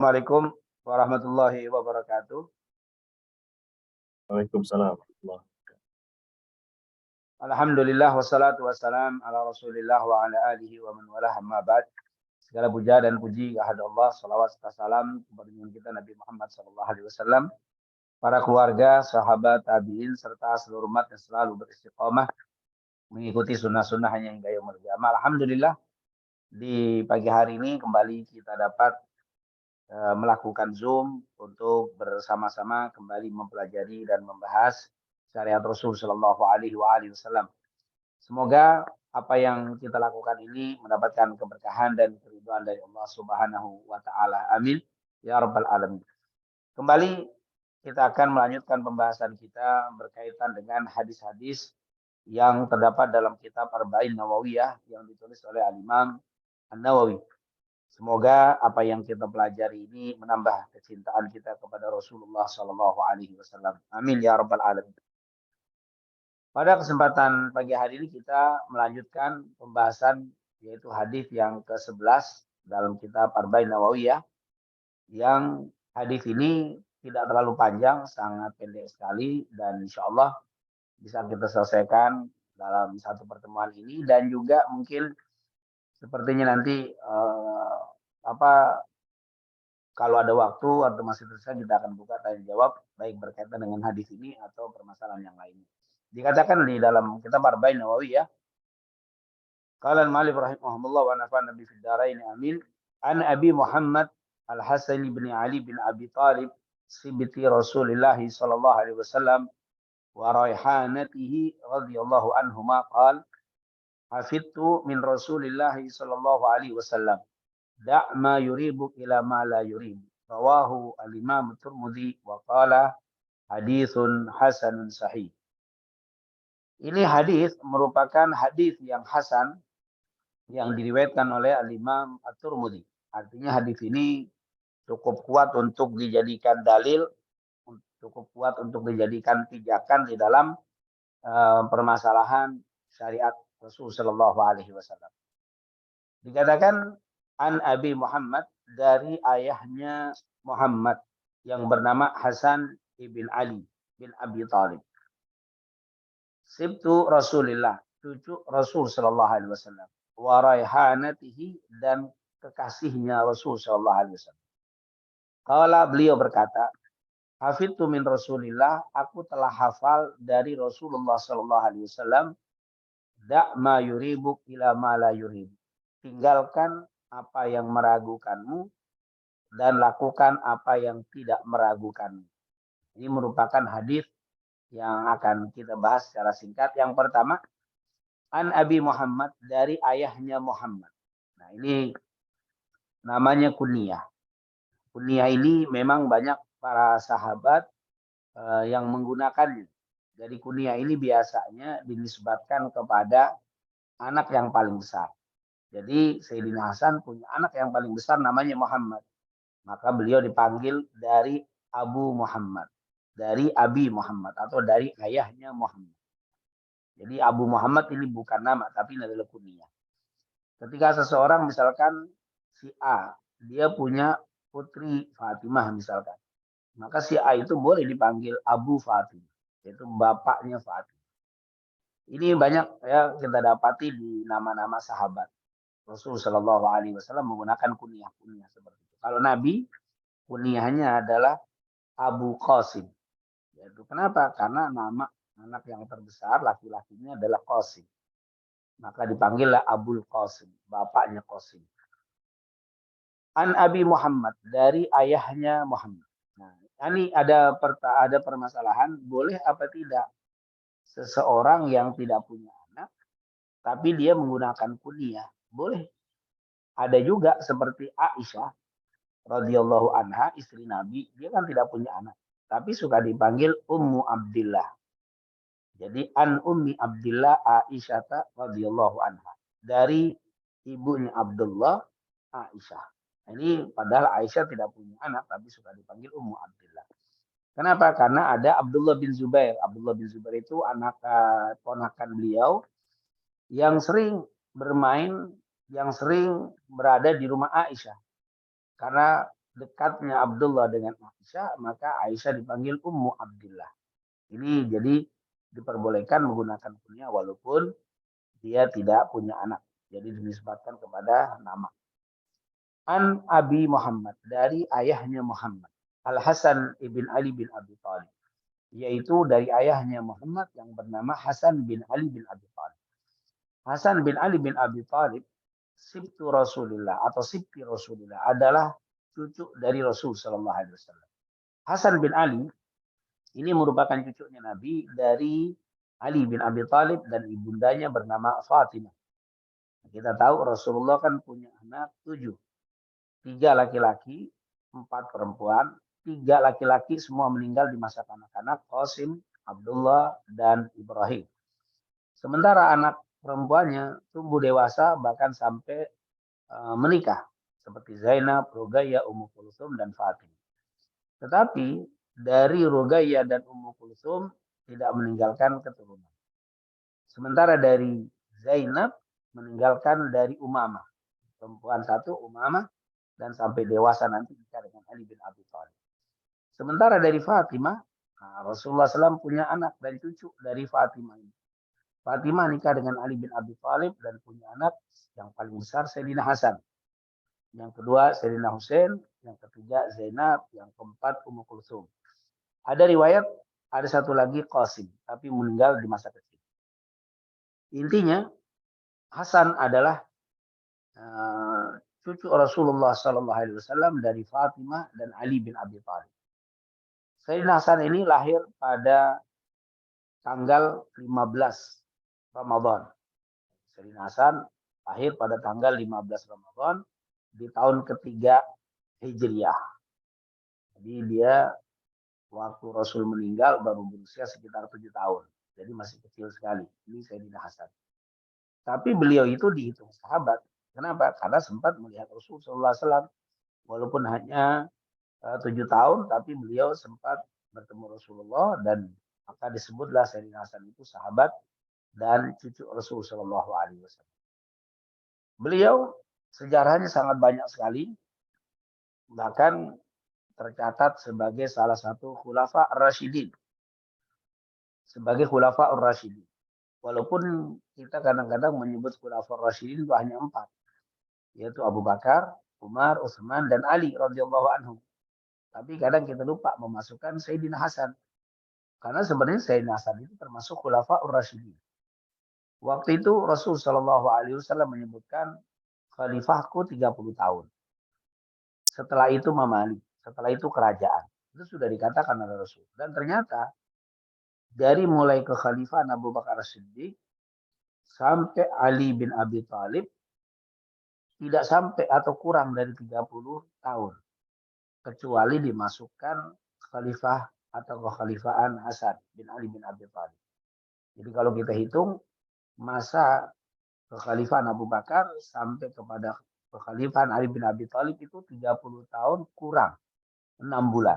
Assalamualaikum warahmatullahi wabarakatuh. Waalaikumsalam warahmatullahi. Alhamdulillah wassalatu wassalam ala Rasulillah wa ala alihi wa man walah amma ba'd. Segala puja dan puji kehadirat Allah, salawat serta salam kepada junjungan kita Nabi Muhammad sallallahu alaihi wasallam, para keluarga, sahabat, tabi'in serta seluruh umat yang selalu beristiqomah mengikuti sunnah-sunnahnya hingga yaumul qiyamah. Alhamdulillah di pagi hari ini kembali kita dapat melakukan Zoom untuk bersama-sama kembali mempelajari dan membahas syariat Rasul Shallallahu Alaihi Wasallam. Semoga apa yang kita lakukan ini mendapatkan keberkahan dan keridhaan dari Allah Subhanahu Wa Taala. Amin ya Rabbal Alamin. Kembali kita akan melanjutkan pembahasan kita berkaitan dengan hadis-hadis yang terdapat dalam kitab Arba'in Nawawiyah yang ditulis oleh Al-Imam An-Nawawi. Semoga apa yang kita pelajari ini menambah kecintaan kita kepada Rasulullah Sallallahu Alaihi Wasallam. Amin ya Rabbal Alamin. Pada kesempatan pagi hari ini kita melanjutkan pembahasan yaitu hadis yang ke-11 dalam kitab Arba'in Nawawiyah, yang hadis ini tidak terlalu panjang, sangat pendek sekali, dan insya Allah bisa kita selesaikan dalam satu pertemuan ini, dan juga mungkin sepertinya nanti kalau ada waktu atau masih tersisa kita akan buka tanya jawab baik berkaitan dengan hadis ini atau permasalahan yang lainnya. Dikatakan di dalam kitab Arba'in Nawawiyah, qala al-mu'allif rahimahullah wa nafa'ana bi fid dharain amin, an Abi Muhammad Al-Hasan bin Ali bin Abi Thalib sibti Rasulillah sallallahu alaihi wasallam wa raihanatihi radhiyallahu anhuma qala hafidtu min Rasulillah sallallahu alaihi wasallam da' ma yuribuk ila ma la yurib. Rawahu al-Imam Tirmidzi wa qala haditsun hasanun sahih. Ini hadis merupakan hadis yang hasan yang diriwayatkan oleh al-Imam At-Tirmidzi. Artinya hadis ini cukup kuat untuk dijadikan dalil, cukup kuat untuk dijadikan pijakan di dalam permasalahan syariat Rasul sallallahu alaihi wasallam. Dikatakan an Abi Muhammad, dari ayahnya Muhammad yang bernama Hasan ibn Ali bin Abi Thalib. Sibtu Rasulillah, cucu Rasul sallallahu alaihi wasallam. Wa raihanatihi, dan kekasihnya Rasul sallallahu alaihi wasallam. Qala, beliau berkata, hafidtu min Rasulillah, aku telah hafal dari Rasulullah sallallahu alaihi wasallam, da' ma yuribuk ila ma la yurib. Tinggalkan apa yang meragukanmu dan lakukan apa yang tidak meragukanmu. Ini merupakan hadis yang akan kita bahas secara singkat. Yang pertama, an Abi Muhammad, dari ayahnya Muhammad. Nah, ini namanya kunyah. Kunyah ini memang banyak para sahabat yang menggunakannya. Jadi kunyah ini biasanya dinisbatkan kepada anak yang paling besar. Jadi Sayyidina Hasan punya anak yang paling besar namanya Muhammad. Maka beliau dipanggil dari Abu Muhammad, dari Abi Muhammad, atau dari ayahnya Muhammad. Jadi Abu Muhammad ini bukan nama, tapi ini adalah kunyah. Ketika seseorang misalkan si A, dia punya putri Fatimah misalkan, maka si A itu boleh dipanggil Abu Fatimah, yaitu bapaknya Fatimah. Ini banyak ya kita dapati di nama-nama sahabat. Rasul Shallallahu Alaihi Wasallam menggunakan kunyah-kunyah seperti itu. Kalau Nabi, kunyahnya adalah Abu Qasim. Yaitu kenapa? Karena nama anak yang terbesar laki-lakinya adalah Qasim. Maka dipanggillah Abul Qasim, bapaknya Qasim. An Abi Muhammad, dari ayahnya Muhammad. Nah, ini ada permasalahan, boleh apa tidak seseorang yang tidak punya anak, tapi dia menggunakan kunyah. Boleh. Ada juga seperti Aisyah radhiyallahu anha, istri Nabi, dia kan tidak punya anak, tapi suka dipanggil Ummu Abdillah. Jadi an Ummi Abdillah Aisyah radhiyallahu anha, dari ibunya Abdullah, Aisyah. Ini padahal Aisyah tidak punya anak, tapi suka dipanggil Ummu Abdillah. Kenapa? Karena ada Abdullah bin Zubair. Abdullah bin Zubair itu anak ponakan beliau yang sering bermain, yang sering berada di rumah Aisyah. Karena dekatnya Abdullah dengan Aisyah, maka Aisyah dipanggil Ummu Abdillah. Ini jadi diperbolehkan menggunakan kunyah walaupun dia tidak punya anak. Jadi dinisbatkan kepada nama. An Abi Muhammad, dari ayahnya Muhammad. Al Hasan ibn Ali bin Abi Thalib. Yaitu dari ayahnya Muhammad yang bernama Hasan bin Ali bin Abi Thalib. Hasan bin Ali bin Abi Thalib, sibtu Rasulullah atau sibti Rasulullah, adalah cucu dari Rasul Sallallahu Alaihi Wasallam. Hasan bin Ali ini merupakan cucunya Nabi dari Ali bin Abi Thalib dan ibundanya bernama Fatimah. Kita tahu Rasulullah kan punya anak 7. 3 laki-laki, 4 perempuan. 3 laki-laki semua meninggal di masa kanak-kanak, Qasim, Abdullah, dan Ibrahim. Sementara anak perempuannya tumbuh dewasa bahkan sampai menikah. Seperti Zainab, Ruqayyah, Ummu Kulsum, dan Fatimah. Tetapi dari Ruqayyah dan Ummu Kulsum tidak meninggalkan keturunan. Sementara dari Zainab meninggalkan dari Umamah. Perempuan 1, Umamah, dan sampai dewasa nanti nikah dengan Ali bin Abi Thalib. Sementara dari Fatimah, Rasulullah SAW punya anak dan cucu dari Fatimah ini. Fatimah nikah dengan Ali bin Abi Thalib dan punya anak yang paling besar Sayyidina Hasan. Yang kedua Sayyidina Husain, yang ketiga Zainab, yang keempat Ummu Kulsum. Ada riwayat ada satu lagi Qasim, tapi meninggal di masa kecil. Intinya Hasan adalah cucu Rasulullah SAW dari Fatimah dan Ali bin Abi Thalib. Sayyidina Hasan ini lahir pada tanggal 15 Ramadan. Sayyidina Hasan lahir pada tanggal 15 Ramadan di tahun ketiga Hijriah. Jadi dia waktu Rasul meninggal baru berusia sekitar 7 tahun. Jadi masih kecil sekali. Ini Sayyidina Hasan. Tapi beliau itu dihitung sahabat. Kenapa? Karena sempat melihat Rasul SAW. Walaupun hanya 7 tahun, tapi beliau sempat bertemu Rasulullah dan maka disebutlah Sayyidina Hasan itu sahabat dan cucu Rasul Shallallahu Alaihi Wasallam. Beliau sejarahnya sangat banyak sekali, bahkan tercatat sebagai salah satu khulafa ar-rasyidin, sebagai khulafa ar-rasyidin. Walaupun kita kadang-kadang menyebut khulafa ar-rasyidin itu hanya 4, yaitu Abu Bakar, Umar, Utsman, dan Ali radhiyallahu anhum. Tapi kadang kita lupa memasukkan Sayyidina Hasan. Karena sebenarnya Sayyidina Hasan itu termasuk khulafa ar-rasyidin. Waktu itu Rasul Shallallahu Alaihi Wasallam menyebutkan khalifahku 30 tahun. Setelah itu mamalik, setelah itu kerajaan. Itu sudah dikatakan oleh Rasul. Dan ternyata dari mulai kekhalifahan Abu Bakar As-Siddiq sampai Ali bin Abi Thalib tidak sampai atau kurang dari 30 tahun. Kecuali dimasukkan khalifah atau kekhalifahan Hasan bin Ali bin Abi Thalib. Jadi kalau kita hitung masa kekhalifahan Abu Bakar sampai kepada kekhalifahan Ali bin Abi Thalib itu 30 tahun kurang 6 bulan.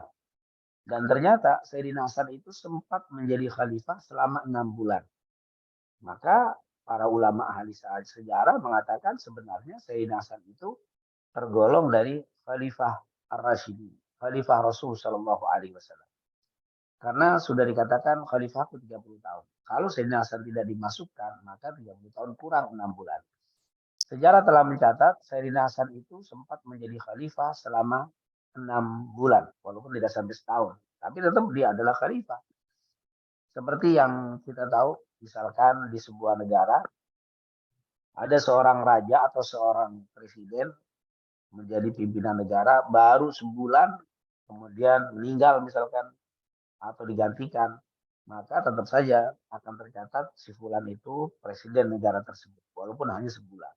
Dan ternyata Sayyidina Hasan itu sempat menjadi khalifah selama 6 bulan. Maka para ulama ahli sejarah mengatakan sebenarnya Sayyidina Hasan itu tergolong dari khalifah ar-Rasyidin, khalifah Rasul Shallallahu Alaihi Wasallam. Karena sudah dikatakan khalifahku 30 tahun. Kalau Sayyidina Hasan tidak dimasukkan, maka 30 tahun kurang 6 bulan. Sejarah telah mencatat Sayyidina Hasan itu sempat menjadi khalifah selama 6 bulan. Walaupun tidak sampai setahun. Tapi tetap dia adalah khalifah. Seperti yang kita tahu, misalkan di sebuah negara, ada seorang raja atau seorang presiden menjadi pimpinan negara baru sebulan, kemudian meninggal misalkan, atau digantikan, maka tetap saja akan tercatat si fulan itu presiden negara tersebut, walaupun hanya sebulan.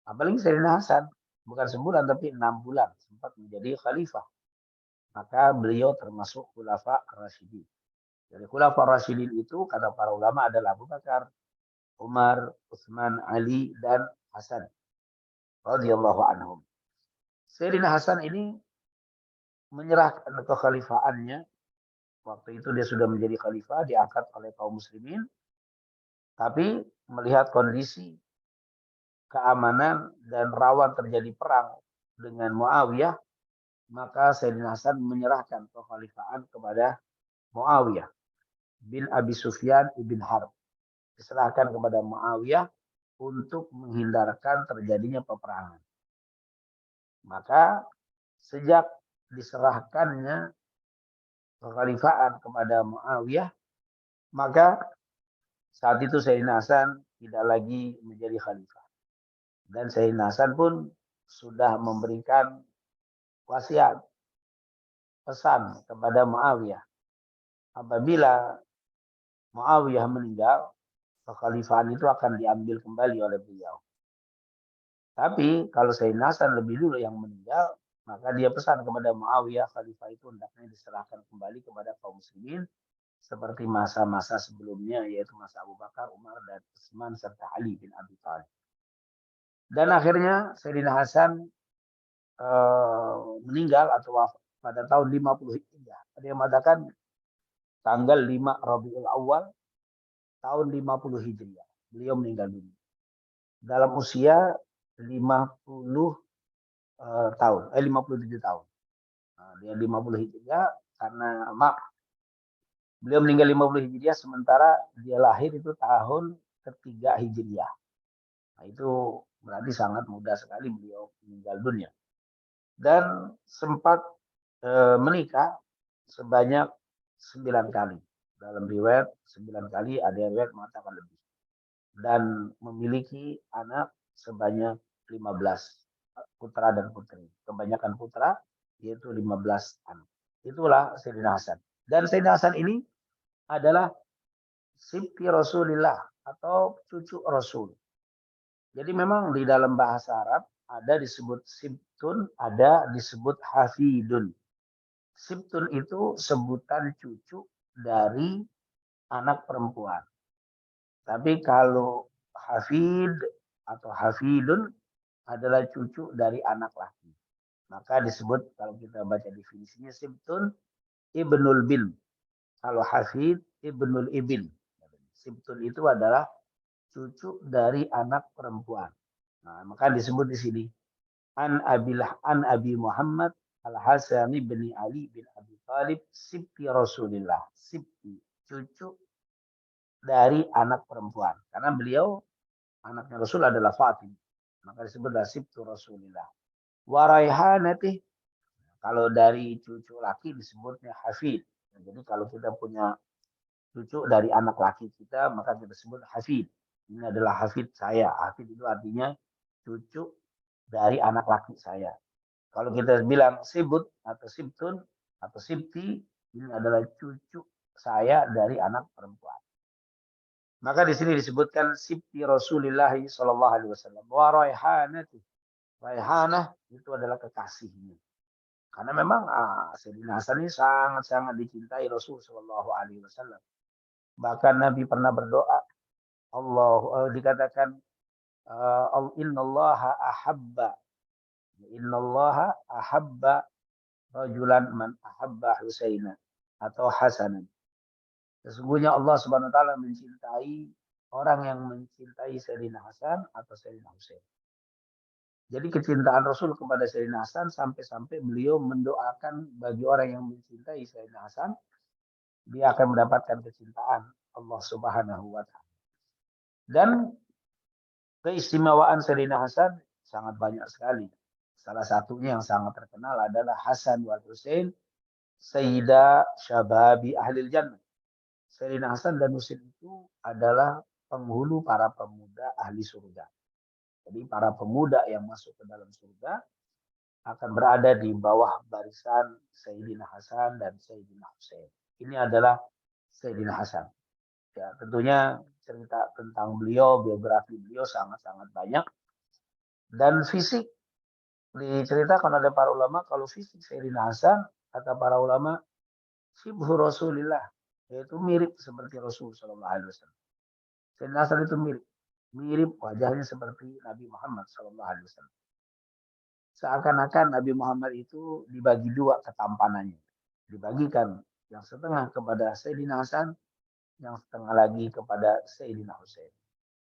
Apalagi Sayyidina Hasan, bukan sebulan tapi 6 bulan sempat menjadi khalifah. Maka beliau termasuk khulafa ar-rasyidin. Jadi khulafa ar-rasyidin itu kata para ulama adalah Abu Bakar, Umar, Utsman, Ali, dan Hasan radhiyallahu anhum. Sayyidina Hasan ini menyerahkan kekhalifaannya. Waktu itu dia sudah menjadi khalifah, diangkat oleh kaum muslimin. Tapi melihat kondisi keamanan dan rawan terjadi perang dengan Muawiyah, maka Sayyidina Hasan menyerahkan kekhalifahan kepada Muawiyah bin Abi Sufyan ibn Harb. Diserahkan kepada Muawiyah untuk menghindarkan terjadinya peperangan. Maka sejak diserahkannya kekhalifahan kepada Muawiyah, maka saat itu Sayyidina Hasan tidak lagi menjadi khalifah. Dan Sayyidina Hasan pun sudah memberikan wasiat, pesan kepada Muawiyah. Apabila Muawiyah meninggal, kekhalifahan itu akan diambil kembali oleh beliau. Tapi kalau Sayyidina Hasan lebih dulu yang meninggal, maka dia pesan kepada Muawiyah, khalifah itu hendaknya diserahkan kembali kepada kaum muslimin seperti masa-masa sebelumnya, yaitu masa Abu Bakar, Umar, dan Utsman serta Ali bin Abi Thalib. Dan akhirnya Sayyidina Hasan meninggal atau wafat pada tahun 50 Hijriah. Ada yang mengatakan tanggal 5 Rabiul Awal tahun 50 Hijriah. Beliau meninggal dunia dalam usia 50 tahun, 57 tahun. Nah, dia 50 Hijriah karena beliau meninggal 50 Hijriah sementara dia lahir itu tahun ketiga Hijriah. Nah, itu berarti sangat muda sekali beliau meninggal dunia. Dan sempat menikah sebanyak 9 kali. Dalam riwayat 9 kali, ada yang riwayat mengatakan lebih. Dan memiliki anak sebanyak 15 putra dan putri. Kebanyakan putra yaitu 15 anak. Itulah Sayyidina Hasan. Dan Sayyidina Hasan ini adalah sibti Rasulillah atau cucu Rasul. Jadi memang di dalam bahasa Arab ada disebut sibtun, ada disebut hafidun. Sibtun itu sebutan cucu dari anak perempuan. Tapi kalau hafid atau hafidun adalah cucu dari anak laki. Maka disebut kalau kita baca definisinya sibtun ibnul bin. Kalau hafid ibnul ibn. Sibtun itu adalah cucu dari anak perempuan. Nah, maka disebut di sini an Abi Muhammad Al-Hasan bin Ali bin Abi Thalib sibti Rasulillah. Sibti, cucu dari anak perempuan. Karena beliau anaknya Rasul adalah Fatimah. Maka disebutlah sibtu Rasulillah. Waraihanati, kalau dari cucu laki disebutnya hafid. Jadi kalau kita punya cucu dari anak laki kita, maka kita sebut hafid. Ini adalah hafid saya. Hafid itu artinya cucu dari anak laki saya. Kalau kita bilang sibut atau sibtun atau sibti, ini adalah cucu saya dari anak perempuan. Maka di sini disebutkan sibti Rasulullah sallallahu alaihi wasallam wa raihanati. Raihanah itu adalah kekasihnya. Karena memang Sayyidina Hasan ini sangat-sangat dicintai Rasul sallallahu alaihi wasallam. Bahkan Nabi pernah berdoa, dikatakan innallaha ahabba rajulan man ahabba Husaina atau Hasanan. Sesungguhnya Allah Subhanahu wa taala mencintai orang yang mencintai Sayyidina Hasan atau Sayyidina Husain. Jadi kecintaan Rasul kepada Sayyidina Hasan sampai-sampai beliau mendoakan bagi orang yang mencintai Sayyidina Hasan, dia akan mendapatkan kecintaan Allah Subhanahu wa taala. Dan keistimewaan Sayyidina Hasan sangat banyak sekali. Salah satunya yang sangat terkenal adalah Hasan wal Husain Sayyida Syababi Ahlil Jannah. Sayyidina Hasan dan Husain itu adalah penghulu para pemuda ahli surga. Jadi para pemuda yang masuk ke dalam surga akan berada di bawah barisan Sayyidina Hasan dan Sayyidina Husain. Ini adalah Sayyidina Hasan. Ya, tentunya cerita tentang beliau, biografi beliau sangat-sangat banyak. Dan fisik diceritakan oleh para ulama, kalau fisik Sayyidina Hasan, kata para ulama, Sibhu Rasulillah, yaitu mirip seperti Rasul Sallallahu Alaihi Wasallam. Sayyidina Hasan itu mirip wajahnya seperti Nabi Muhammad Sallallahu Alaihi Wasallam. Seakan-akan Nabi Muhammad itu dibagi dua ketampanannya, dibagikan yang setengah kepada Sayyidina Hasan, yang setengah lagi kepada Sayyidina Husain.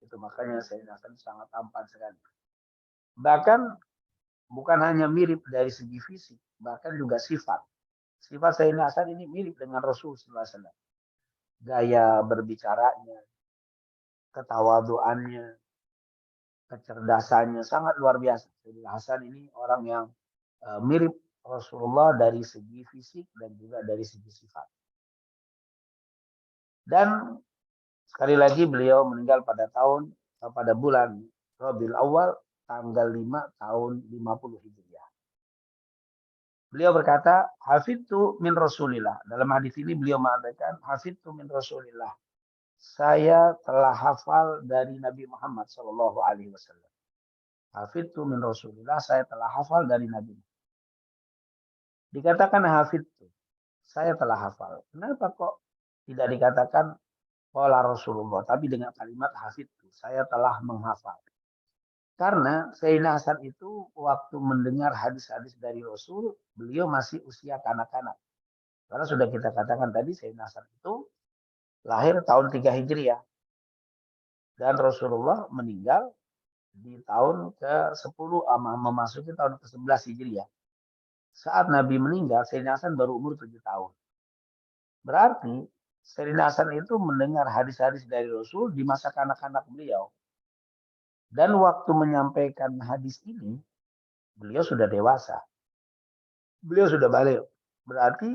Itu makanya Sayyidina Hasan sangat tampan sekali. Bahkan bukan hanya mirip dari segi fisik, bahkan juga sifat. Sifat Sayyidina Hasan ini mirip dengan Rasul sallallahu alaihi wasallam. Gaya berbicaranya, ketawaduannya, kecerdasannya sangat luar biasa. Sayyidina Hasan ini orang yang mirip Rasulullah dari segi fisik dan juga dari segi sifat. Dan sekali lagi beliau meninggal pada bulan Rabiul Awal tanggal 5 tahun 50 Hijriah. Beliau berkata, hafidtu min Rasulillah. Dalam hadis ini beliau mengatakan, hafidtu min Rasulillah. Saya telah hafal dari Nabi Muhammad sallallahu alaihi wasallam. Hafidtu min Rasulillah, saya telah hafal dari Nabi. Dikatakan hafidtu, saya telah hafal. Kenapa kok tidak dikatakan qala Rasulullah, tapi dengan kalimat hafidtu, saya telah menghafal. Karena Sayyidina Hasan itu waktu mendengar hadis-hadis dari Rasul, beliau masih usia kanak-kanak. Karena sudah kita katakan tadi Sayyidina Hasan itu lahir tahun 3 Hijriah. Dan Rasulullah meninggal di tahun ke-10 memasuki tahun ke-11 Hijriah. Saat Nabi meninggal, Sayyidina Hasan baru umur 7 tahun. Berarti Sayyidina Hasan itu mendengar hadis-hadis dari Rasul di masa kanak-kanak beliau. Dan waktu menyampaikan hadis ini, beliau sudah dewasa. Beliau sudah balik. Berarti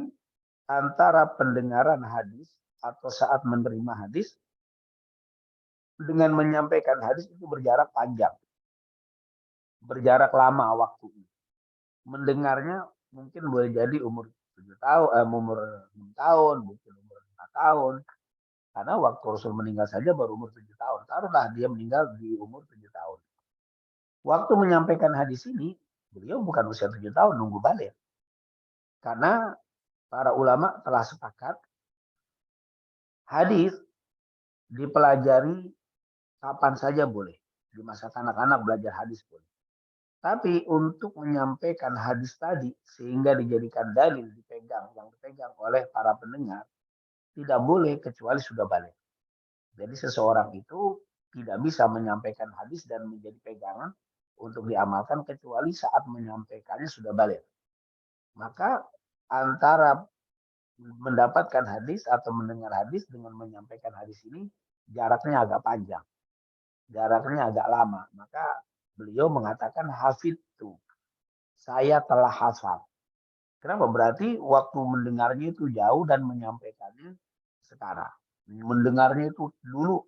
antara pendengaran hadis atau saat menerima hadis dengan menyampaikan hadis itu berjarak panjang. Berjarak lama waktunya. Mendengarnya mungkin boleh jadi umur 7 tahun, umur 6 tahun, mungkin umur 5 tahun. Karena waktu Rasul meninggal saja baru umur 7 tahun. Taruhlah dia meninggal di umur 7 tahun. Waktu menyampaikan hadis ini, beliau bukan usia 7 tahun, nunggu balik. Karena para ulama telah sepakat, hadis dipelajari kapan saja boleh. Di masa kanak-kanak belajar hadis boleh. Tapi untuk menyampaikan hadis tadi sehingga dijadikan dalil yang dipegang oleh para pendengar, tidak boleh kecuali sudah balik. Jadi seseorang itu tidak bisa menyampaikan hadis dan menjadi pegangan untuk diamalkan kecuali saat menyampaikannya sudah balik. Maka antara mendapatkan hadis atau mendengar hadis dengan menyampaikan hadis ini jaraknya agak panjang. Jaraknya agak lama. Maka beliau mengatakan hafidtu. Saya telah hafal. Kenapa? Berarti waktu mendengarnya itu jauh dan menyampaikannya sekarang. Mendengarnya itu dulu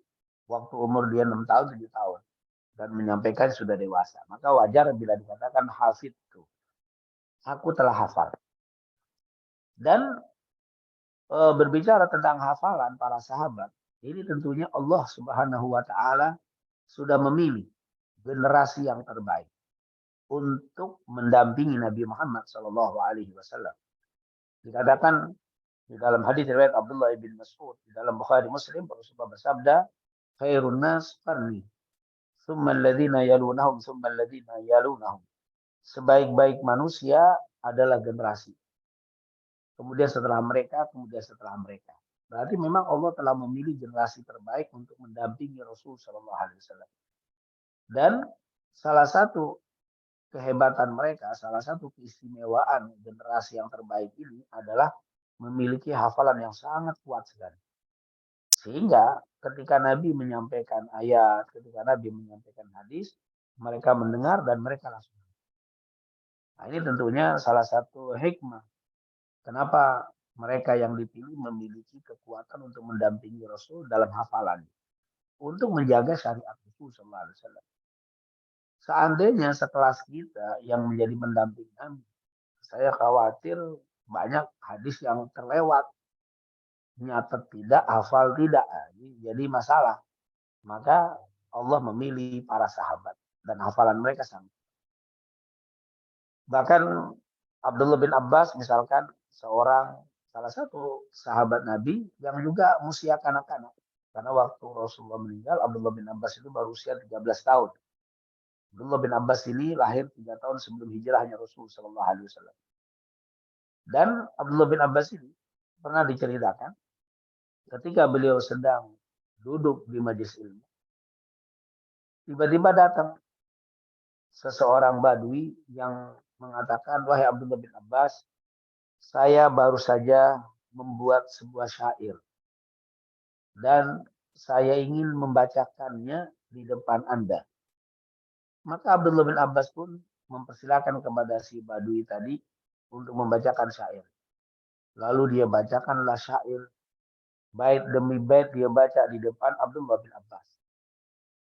waktu umur dia 6 tahun, 7 tahun. Dan menyampaikan sudah dewasa. Maka wajar bila dikatakan hafidtu. Aku telah hafal. Dan berbicara tentang hafalan para sahabat, ini tentunya Allah Subhanahu wa taala sudah memilih generasi yang terbaik untuk mendampingi Nabi Muhammad sallallahu alaihi wasallam. Dikatakan di dalam hadis riwayat Abdullah bin Mas'ud di dalam Bukhari Muslim, Rasulullah bersabda, "Khairun nas qarni, tsumma alladziina yalunahum, tsumma alladziina yalunahum." Sebaik-baik manusia adalah generasi. Kemudian setelah mereka, kemudian setelah mereka. Berarti memang Allah telah memilih generasi terbaik untuk mendampingi Rasul sallallahu alaihi wasallam. Dan salah satu kehebatan mereka, salah satu keistimewaan generasi yang terbaik ini adalah memiliki hafalan yang sangat kuat sekali. Sehingga ketika Nabi menyampaikan ayat, ketika Nabi menyampaikan hadis, mereka mendengar dan mereka langsung. Nah, ini tentunya salah satu hikmah. Kenapa mereka yang dipilih memiliki kekuatan untuk mendampingi Rasul dalam hafalan. Untuk menjaga syariat Rasul sallallahu alaihi wasallam. Seandainya sekelas kita yang menjadi pendamping kami, saya khawatir banyak hadis yang terlewat. Nyatet tidak, hafal tidak. Jadi masalah. Maka Allah memilih para sahabat. Dan hafalan mereka sama. Bahkan Abdullah bin Abbas misalkan salah satu sahabat Nabi yang juga usia kanak-kanak. Karena waktu Rasulullah meninggal, Abdullah bin Abbas itu baru usia 13 tahun. Abdullah bin Abbas ini lahir 3 tahun sebelum hijrahnya Rasulullah sallallahu alaihi wasallam. Dan Abdullah bin Abbas ini pernah diceritakan ketika beliau sedang duduk di majelis ilmu, tiba-tiba datang seseorang Badui yang mengatakan, wahai Abdullah bin Abbas, saya baru saja membuat sebuah syair dan saya ingin membacakannya di depan Anda. Maka Abdullah bin Abbas pun mempersilakan kepada si Badui tadi untuk membacakan syair. Lalu dia bacakanlah syair, bait demi bait dia baca di depan Abdullah bin Abbas.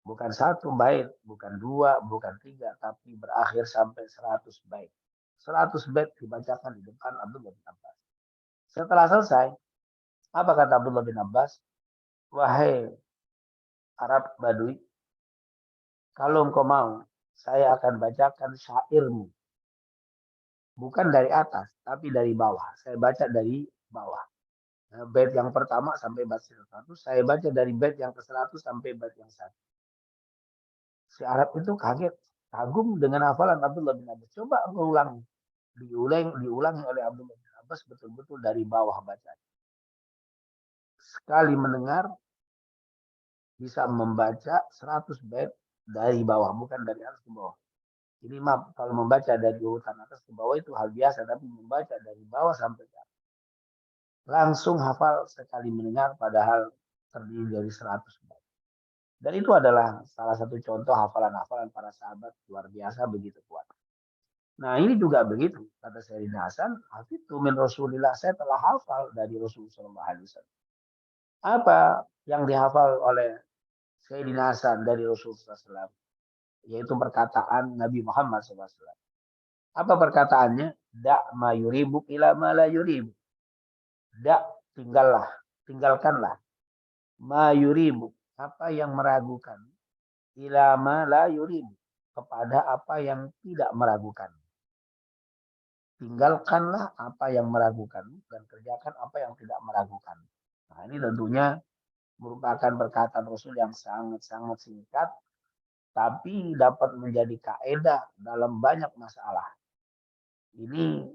Bukan satu bait, bukan dua, bukan tiga, tapi berakhir sampai 100 bait. 100 bait dibacakan di depan Abdullah bin Abbas. Setelah selesai, apa kata Abdullah bin Abbas? Wahai Arab Badui, kalau engkau mau, saya akan bacakan syairmu. Bukan dari atas, tapi dari bawah. Saya baca dari bawah. Nah, bait yang pertama sampai bait 100, saya baca dari bait yang ke-100 sampai bait yang 1. Si Arab itu kaget, kagum dengan hafalan Abdullah bin Abbas. Coba engkau ulangi. Diulangi oleh Abdullah bin Abbas betul-betul dari bawah bacaan. Sekali mendengar, bisa membaca 100 bait dari bawah, bukan dari atas ke bawah. Ini maaf, kalau membaca dari urutan atas ke bawah itu hal biasa, tapi membaca dari bawah sampai ke atas. Langsung hafal sekali mendengar, padahal terdiri dari 100 bait. Dan itu adalah salah satu contoh hafalan-hafalan para sahabat luar biasa begitu kuat. Nah ini juga begitu, kata Sayyidina Hasan, hafidtu min Rasulillah, saya telah hafal dari Rasulullah SAW. Apa yang dihafal oleh Sayyidina Hasan dari Rasulullah SAW? Yaitu perkataan Nabi Muhammad SAW. Apa perkataannya? Da' ma yuribuk ila ma la yuribuk. Da' tinggalkanlah. Ma yuribuk, apa yang meragukan. Ila ma la yuribuk, kepada apa yang tidak meragukan. Tinggalkanlah apa yang meragukan dan kerjakan apa yang tidak meragukan. Nah ini tentunya merupakan perkataan Rasul yang sangat-sangat singkat, tapi dapat menjadi kaedah dalam banyak masalah. Ini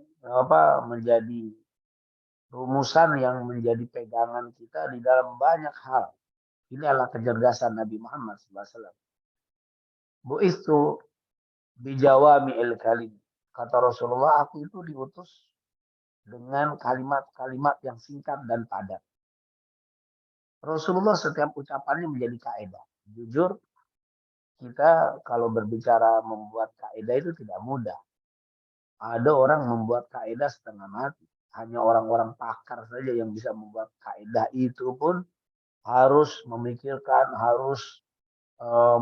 menjadi rumusan yang menjadi pegangan kita di dalam banyak hal. Ini adalah kecerdasan Nabi Muhammad SAW. Bu'istu bijawami kalim. Kata Rasulullah, aku itu diutus dengan kalimat-kalimat yang singkat dan padat. Rasulullah setiap ucapannya menjadi kaedah. Jujur, kita kalau berbicara membuat kaedah itu tidak mudah. Ada orang membuat kaedah setengah mati. Hanya orang-orang pakar saja yang bisa membuat kaedah, itu pun harus memikirkan, harus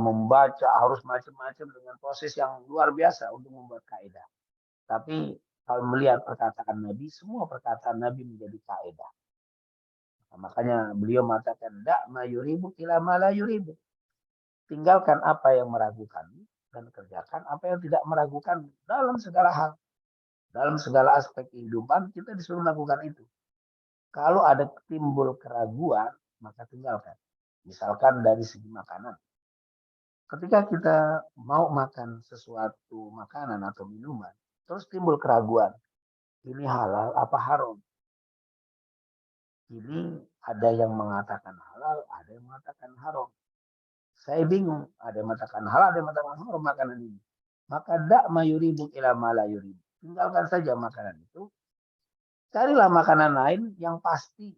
membaca, harus macam-macam dengan proses yang luar biasa untuk membuat kaedah. Tapi kalau melihat perkataan Nabi, semua perkataan Nabi menjadi kaedah. Nah, makanya beliau mengatakan, da' ma yuribu ila ma la yuribu. Tinggalkan apa yang meragukan dan kerjakan apa yang tidak meragukan dalam segala hal. Dalam segala aspek kehidupan kita disuruh melakukan itu. Kalau ada timbul keraguan, maka tinggalkan. Misalkan dari segi makanan. Ketika kita mau makan sesuatu makanan atau minuman, terus timbul keraguan. Ini halal apa haram? Ini ada yang mengatakan halal, ada yang mengatakan haram. Saya bingung, ada yang mengatakan halal, ada yang mengatakan haram makanan ini. Maka da' ma yuribu ila ma la yuribu. Tinggalkan saja makanan itu. Carilah makanan lain yang pasti,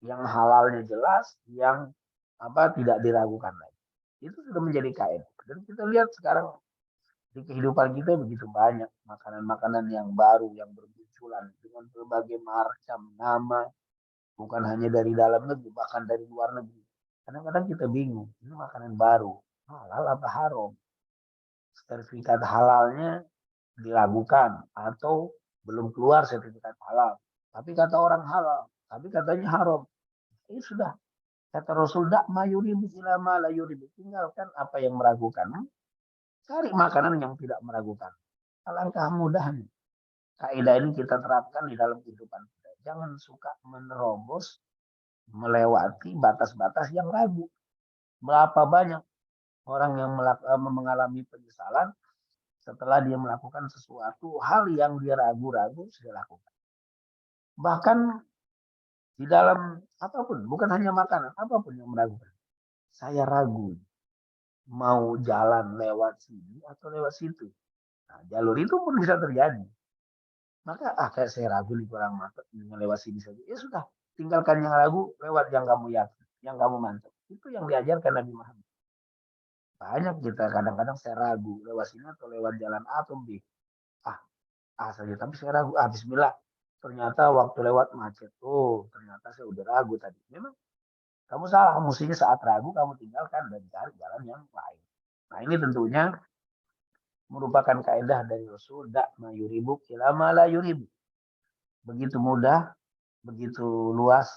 yang halalnya jelas, yang tidak diragukan lagi. Itu sudah menjadi kaidah. Dan kita lihat sekarang di kehidupan kita begitu banyak makanan-makanan yang baru yang bermunculan dengan berbagai macam nama, bukan hanya dari dalam negeri, bahkan dari luar negeri. Kadang-kadang kita bingung, ini makanan baru, halal apa haram? Sertifikat halalnya diragukan atau belum keluar sertifikat halal. Tapi kata orang halal, tapi katanya haram. Ini sudah kata Rasul, dak mayuribu ila ma la yuribu. Tinggalkan apa yang meragukan. Cari makanan yang tidak meragukan. Alangkah mudahnya. Kaidah ini kita terapkan di dalam kehidupan kita. Jangan suka menerobos, melewati batas-batas yang ragu. Berapa banyak orang yang mengalami penyesalan setelah dia melakukan sesuatu hal yang dia ragu-ragu sudah lakukan. Bahkan di dalam apapun, bukan hanya makanan, apapun yang meragukan. Saya ragu. mau jalan lewat sini atau lewat situ. Nah, jalur itu pun bisa terjadi. Maka kayak saya ragu nih kurang mantap dengan lewat sini saja. Ya sudah, tinggalkan yang ragu, lewat yang kamu yakin, yang kamu mantap. Itu yang diajarkan Nabi Muhammad. Banyak kita kadang-kadang saya ragu lewat sini atau lewat jalan A atau B. Ah, A saja. Tapi saya ragu. Bismillah. Ternyata waktu lewat macet. Oh, ternyata saya udah ragu tadi. Memang kamu salah. Mestinya saat ragu kamu tinggalkan dan cari jalan yang lain. Nah ini tentunya merupakan kaidah dari Rasul. Dak ma yuribuk ila ma la yuribuk. Begitu mudah, begitu luas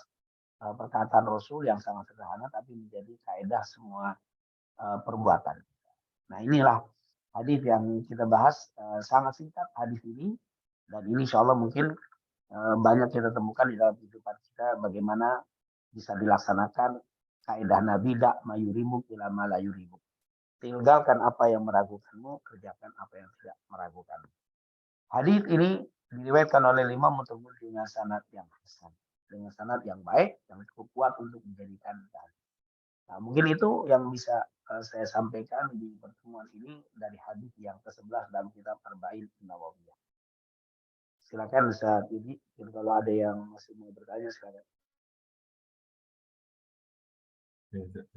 perkataan Rasul yang sangat sederhana tapi menjadi kaidah semua perbuatan. Nah inilah hadis yang kita bahas sangat singkat hadis ini dan ini insya Allah mungkin banyak kita temukan di dalam kehidupan kita bagaimana bisa dilaksanakan kaidah Nabi dak mayurimu ila malayurimu. Tinggalkan apa yang meragukanmu, kerjakan apa yang tidak meragukanmu. Hadis ini diriwayatkan oleh Imam Tirmidzi dengan sanad yang hasan, dengan sanad yang baik, yang cukup kuat untuk dijadikan dalil. Nah, mungkin itu yang bisa saya sampaikan di pertemuan ini dari hadis yang ke-11 dalam kitab Arba'in Nawawiyah. Silakan Ustaz Idi, kalau ada yang masih mau bertanya silakan.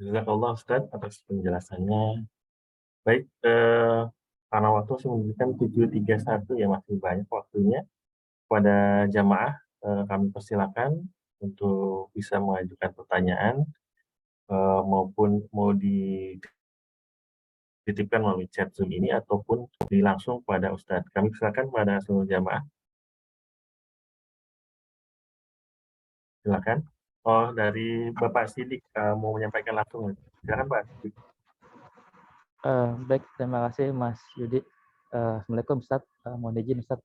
Jazakallah Ustaz atas penjelasannya. Baik, karena waktu saya menunjukkan 7.31 ya, masih banyak waktunya. Pada jamaah kami persilakan untuk bisa mengajukan pertanyaan maupun mau dititipkan melalui chat Zoom ini ataupun langsung pada Ustadz. Kami persilakan pada seluruh jamaah. Silakan. Oh, dari Bapak Sidik mau menyampaikan langsung. Silakan Pak Sidik. Baik, terima kasih Mas Yudi. Assalamualaikum Ustaz. Mohon izin Ustaz,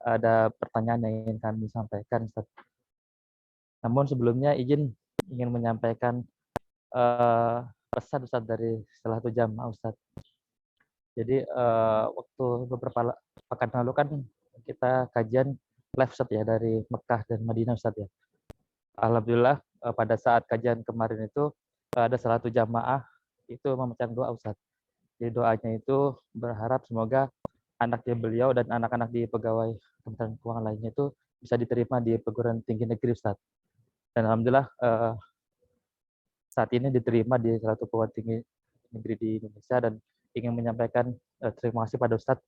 ada pertanyaan yang ingin kami sampaikan Ustaz. Namun sebelumnya ingin menyampaikan pesan Ustaz dari salah satu jamaah Ustaz. Jadi waktu beberapa pekan lalu kan kita kajian live Ustaz ya dari Mekah dan Madinah Ustaz ya. Alhamdulillah pada saat kajian kemarin itu ada salah satu jamaah itu memecahkan doa Ustaz. Jadi doanya itu berharap semoga anaknya beliau dan anak-anak di pegawai Kementerian Keuangan lainnya itu bisa diterima di perguruan tinggi negeri Ustaz. Dan alhamdulillah saat ini diterima di salah satu perguruan tinggi negeri di Indonesia dan ingin menyampaikan terima kasih pada Ustaz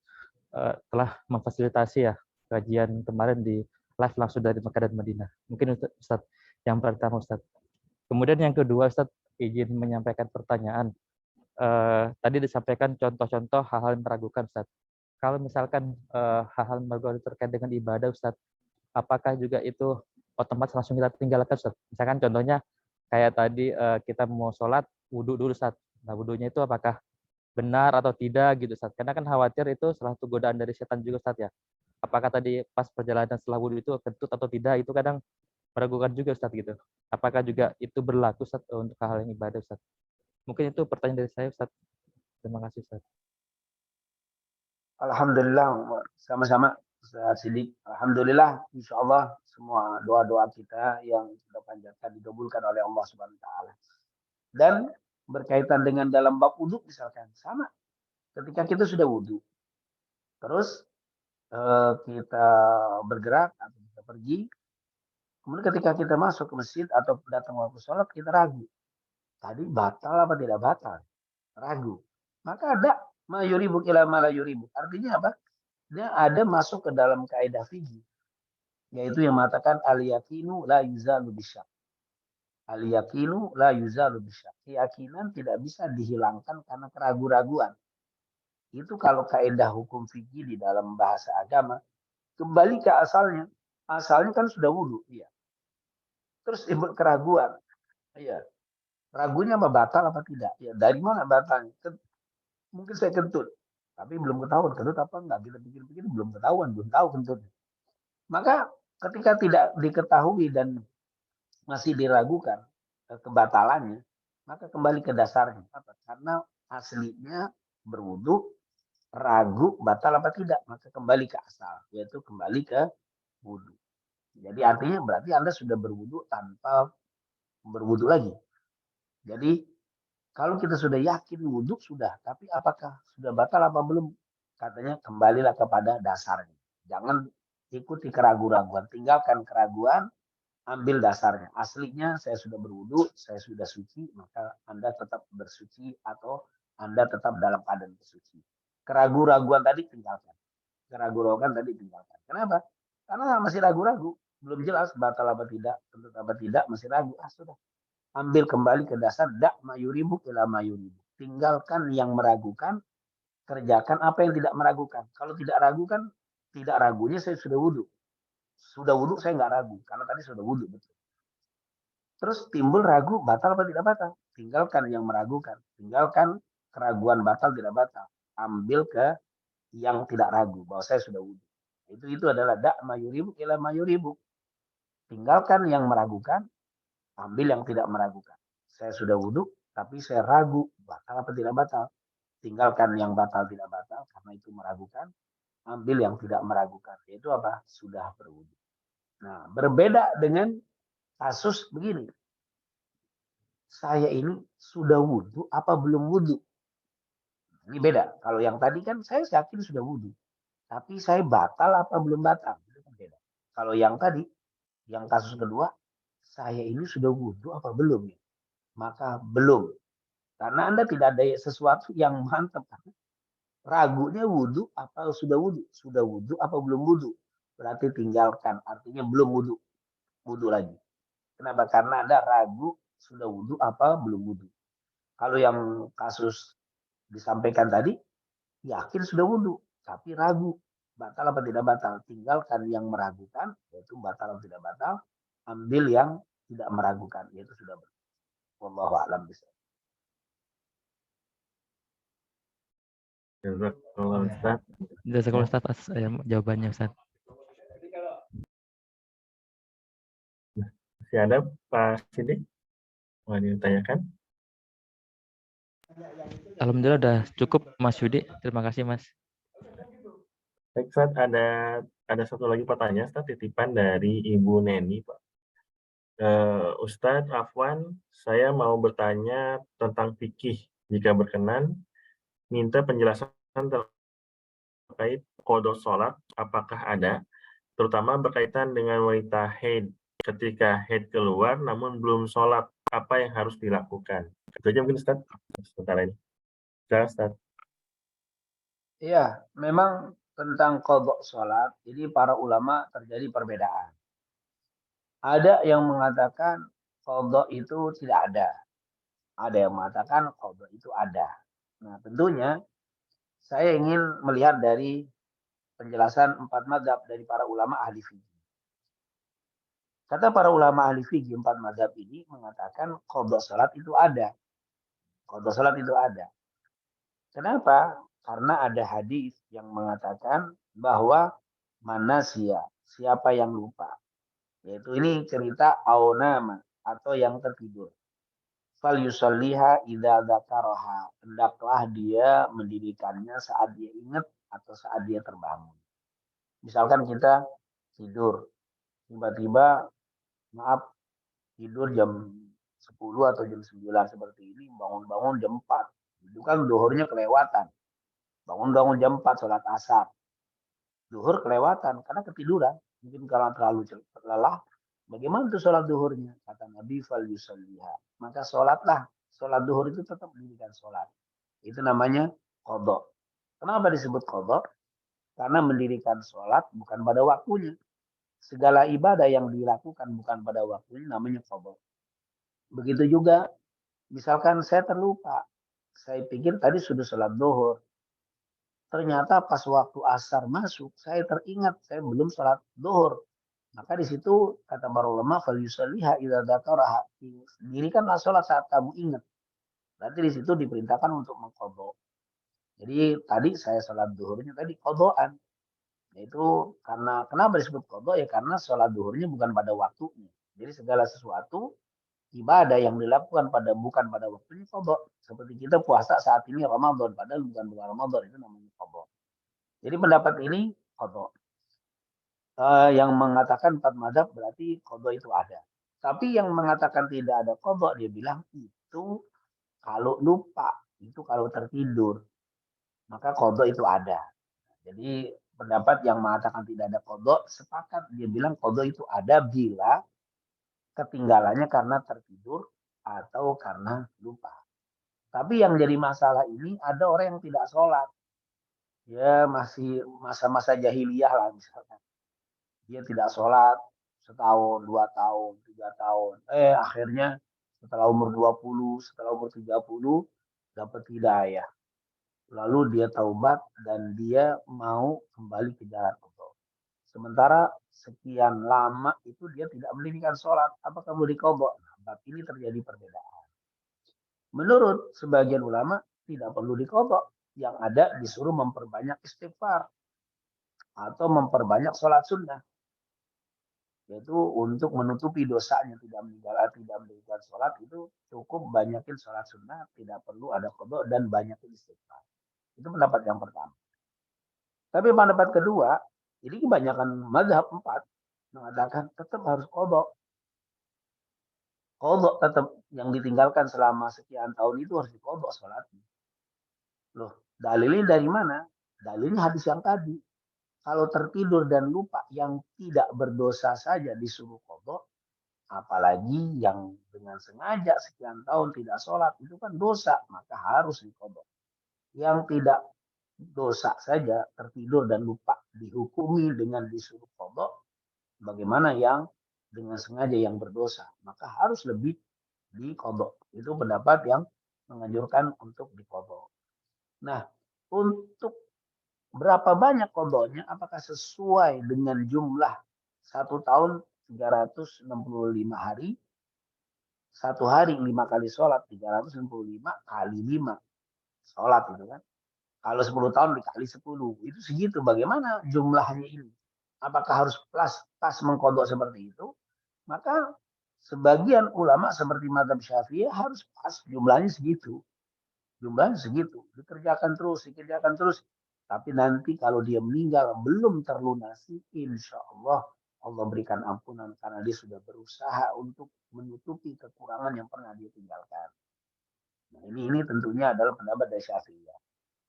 telah memfasilitasi ya kajian kemarin di live langsung dari Mekah dan Madinah. Mungkin Ustaz yang pertama Ustaz. Kemudian yang kedua Ustaz izin menyampaikan pertanyaan. Tadi disampaikan contoh-contoh hal-hal yang meragukan Ustaz. Kalau misalkan hal-hal meragukan terkait dengan ibadah Ustaz, apakah juga itu otomatis langsung kita tinggalkan Ustaz? Misalkan contohnya kayak tadi kita mau sholat, wudhu dulu Ustaz. Nah wudhunya itu apakah benar atau tidak gitu Ustaz? Karena kan khawatir itu salah satu godaan dari setan juga Ustaz ya. Apakah tadi pas perjalanan setelah wudhu itu kentut atau tidak, itu kadang meragukan juga Ustaz gitu. Apakah juga itu berlaku Ustaz untuk hal-hal yang ibadah Ustaz? Mungkin itu pertanyaan dari saya Ustaz. Terima kasih Ustaz. Alhamdulillah, sama-sama Ustaz Sidik. Alhamdulillah, insya Allah semua doa-doa kita yang kita panjatkan dikabulkan oleh Allah Subhanahu Wa Taala. Dan berkaitan dengan dalam bab wudhu misalkan sama. Ketika kita sudah wudhu, terus kita bergerak atau kita pergi, kemudian ketika kita masuk ke masjid atau datang waktu sholat kita ragu. Tadi batal apa tidak batal? Ragu. Maka ada mayuribu ila malayuribu. Artinya apa? Dia ada masuk ke dalam kaidah fikih, yaitu yang mengatakan al-yaqinu la yuzalu bisyak. Al-yaqinu la yuzalu bisyak. Keyakinan tidak bisa dihilangkan karena keraguan-raguan. Itu kalau kaidah hukum fikih di dalam bahasa agama, kembali ke asalnya. Asalnya kan sudah wudhu, iya. Terus timbul keraguan, iya. Ragunya apa batal apa tidak? Ya dari mana batalnya? Mungkin saya kentut, tapi belum ketahuan kentut apa enggak. Kita pikir-pikir belum ketahuan, belum tahu kentutnya. Maka ketika tidak diketahui dan masih diragukan kebatalannya, maka kembali ke dasarnya. Apa? Karena aslinya berwudu, ragu batal apa tidak, maka kembali ke asal, yaitu kembali ke wudu. Jadi artinya berarti Anda sudah berwudu tanpa berwudu lagi. Jadi Kalau kita sudah yakin wudhu sudah, tapi apakah sudah batal apa belum? Katanya kembalilah kepada dasarnya. Jangan ikuti keraguan-raguan, tinggalkan keraguan, ambil dasarnya. Aslinya saya sudah berwudhu, saya sudah suci, maka Anda tetap bersuci atau Anda tetap dalam keadaan bersuci. Keraguan-raguan tadi tinggalkan. Keraguan-raguan tadi tinggalkan. Kenapa? Karena masih ragu-ragu, belum jelas batal apa tidak, tentu apa tidak, masih ragu. Sudah. Ambil kembali ke dasar dak mayuribu ila mayuribu. Tinggalkan yang meragukan, kerjakan apa yang tidak meragukan. Kalau tidak ragukan, tidak ragunya saya sudah wudhu. Sudah wudhu saya nggak ragu, karena tadi sudah wudhu betul. Terus timbul ragu, batal apa tidak batal? Tinggalkan yang meragukan. Tinggalkan keraguan batal tidak batal. Ambil ke yang tidak ragu, bahwa saya sudah wudhu. Itu adalah dak mayuribu ila mayuribu. Tinggalkan yang meragukan, ambil yang tidak meragukan. Saya sudah wudhu, tapi saya ragu, batal apa tidak batal. Tinggalkan yang batal tidak batal, karena itu meragukan. Ambil yang tidak meragukan, yaitu apa? Sudah berwudhu. Nah, berbeda dengan kasus begini. Saya ini sudah wudhu apa belum wudhu? Ini beda. Kalau yang tadi kan saya yakin sudah wudhu. Tapi saya batal apa belum batal? Itu kan beda. Kalau yang tadi, yang kasus kedua, saya ini sudah wudhu apa belum? Maka belum. Karena Anda tidak ada sesuatu yang mantap. Ragunya wudhu apa sudah wudhu? Sudah wudhu apa belum wudhu? Berarti tinggalkan. Artinya belum wudhu. Wudhu lagi. Kenapa? Karena Anda ragu sudah wudhu apa belum wudhu. Kalau yang kasus disampaikan tadi, yakin sudah wudhu. Tapi ragu. Batal apa tidak batal? Tinggalkan yang meragukan. Yaitu batal atau tidak batal. Ambil yang tidak meragukan. Yaitu sudah betul. Wallahu a'lam bishawab. Jazakallah Ustaz. Jazakallah Ustaz atas jawabannya Ustaz. Masih ada Pak Sidik? Mau ditanyakan? Alhamdulillah udah cukup Mas Yudi. Terima kasih Mas. Baik, Ustaz, ada satu lagi pertanyaan, Ustaz, titipan dari Ibu Neni, Pak. Ustadz Afwan, saya mau bertanya tentang fikih. Jika berkenan, minta penjelasan terkait qada sholat, apakah ada, terutama berkaitan dengan wanita haid. Ketika haid keluar, namun belum sholat, apa yang harus dilakukan? Itu aja mungkin, Ustadz. Sebentar ini. Ustadz. Iya, memang tentang qada sholat, jadi para ulama terjadi perbedaan. Ada yang mengatakan qada itu tidak ada. Ada yang mengatakan qada itu ada. Nah, tentunya saya ingin melihat dari penjelasan 4 mazhab dari para ulama ahli fikih. Kata para ulama ahli fikih 4 mazhab ini mengatakan qada salat itu ada. Qada salat itu ada. Kenapa? Karena ada hadis yang mengatakan bahwa manasya, siapa yang lupa. Yaitu ini cerita aunama atau yang tertidur. Fal yusalliha idza dzakaraha. Hendaklah dia mendirikannya saat dia ingat atau saat dia terbangun. Misalkan kita tidur, tiba-tiba maaf tidur jam 10 atau jam 9 seperti ini, bangun-bangun jam 4. Itu kan duhurnya kelewatan. Bangun-bangun jam 4 sholat asar. Duhur kelewatan karena ketiduran. Mungkin karena terlalu lelah. Bagaimana itu sholat duhurnya? Kata Nabi fal yusalliha. Maka sholatlah. Sholat duhur itu tetap mendirikan sholat. Itu namanya qada. Kenapa disebut qada? Karena mendirikan sholat bukan pada waktunya. Segala ibadah yang dilakukan bukan pada waktunya namanya qada. Begitu juga, misalkan saya terlupa. Saya pikir tadi sudah sholat duhur. Ternyata pas waktu asar masuk, saya teringat saya belum sholat duhur. Maka di situ kata para ulama, fal yusalliha idza dzakaraha. Dirikanlah sholat saat kamu ingat. Berarti di situ diperintahkan untuk mengqadha. Jadi tadi saya sholat duhurnya tadi qadhaan. Yaitu karena kenapa disebut qadha ya karena sholat duhurnya bukan pada waktunya. Jadi segala sesuatu ibadah yang dilakukan bukan pada waktunya qadha. Seperti kita puasa saat ini Ramadan padahal bukan bulan Ramadan itu namanya qadha. Jadi pendapat ini qadha. Yang mengatakan 4 mazhab berarti qadha itu ada. Tapi yang mengatakan tidak ada qadha dia bilang itu Kalau lupa, itu kalau tertidur, maka qadha itu ada. Jadi pendapat yang mengatakan tidak ada qadha sepakat, dia bilang qadha itu ada bila ketinggalannya karena tertidur atau karena lupa. Tapi yang jadi masalah ini ada orang yang tidak sholat. Dia masih masa-masa jahiliyah lah misalkan. Dia tidak sholat setahun, 2 tahun, 3 tahun. Akhirnya setelah umur 20, setelah umur 30 dapat hidayah. Lalu dia taubat dan dia mau kembali ke jalan Allah. Sementara sekian lama itu dia tidak mendirikan sholat. Apakah boleh diqadha? Nah, bab ini terjadi perbedaan. Menurut sebagian ulama tidak perlu diqadha. Yang ada disuruh memperbanyak istighfar atau memperbanyak sholat sunnah. Yaitu untuk menutupi dosanya tidak mendirikan sholat itu cukup banyakin sholat sunnah, tidak perlu ada qadha dan banyakin istighfar. Itu pendapat yang pertama. Tapi pendapat kedua, ini kebanyakan mazhab 4 mengatakan tetap harus qadha. Qadha tetap yang ditinggalkan selama sekian tahun itu harus diqadha sholatnya. Loh, dalilnya dari mana? Dalilnya hadis yang tadi. Kalau tertidur dan lupa yang tidak berdosa saja disuruh qadha, apalagi yang dengan sengaja sekian tahun tidak sholat, itu kan dosa, maka harus diqadha. Yang tidak dosa saja, tertidur dan lupa, dihukumi dengan disuruh qadha, bagaimana yang dengan sengaja yang berdosa, maka harus lebih diqadha. Itu pendapat yang menganjurkan untuk diqadha. Nah, untuk berapa banyak qadhanya, apakah sesuai dengan jumlah 1 tahun 365 hari, 1 hari 5 kali sholat, 365 kali 5 sholat gitu kan. Kalau 10 tahun dikali 10, itu segitu. Bagaimana jumlahnya ini? Apakah harus pas mengqadha seperti itu? Maka sebagian ulama seperti mazhab Syafi'i harus pas jumlahnya segitu. Jumlahnya segitu. Dikerjakan terus. Tapi nanti kalau dia meninggal belum terlunasi, insya Allah Allah berikan ampunan karena dia sudah berusaha untuk menutupi kekurangan yang pernah dia tinggalkan. Nah, ini tentunya adalah pendapat dari Syafi'iyah.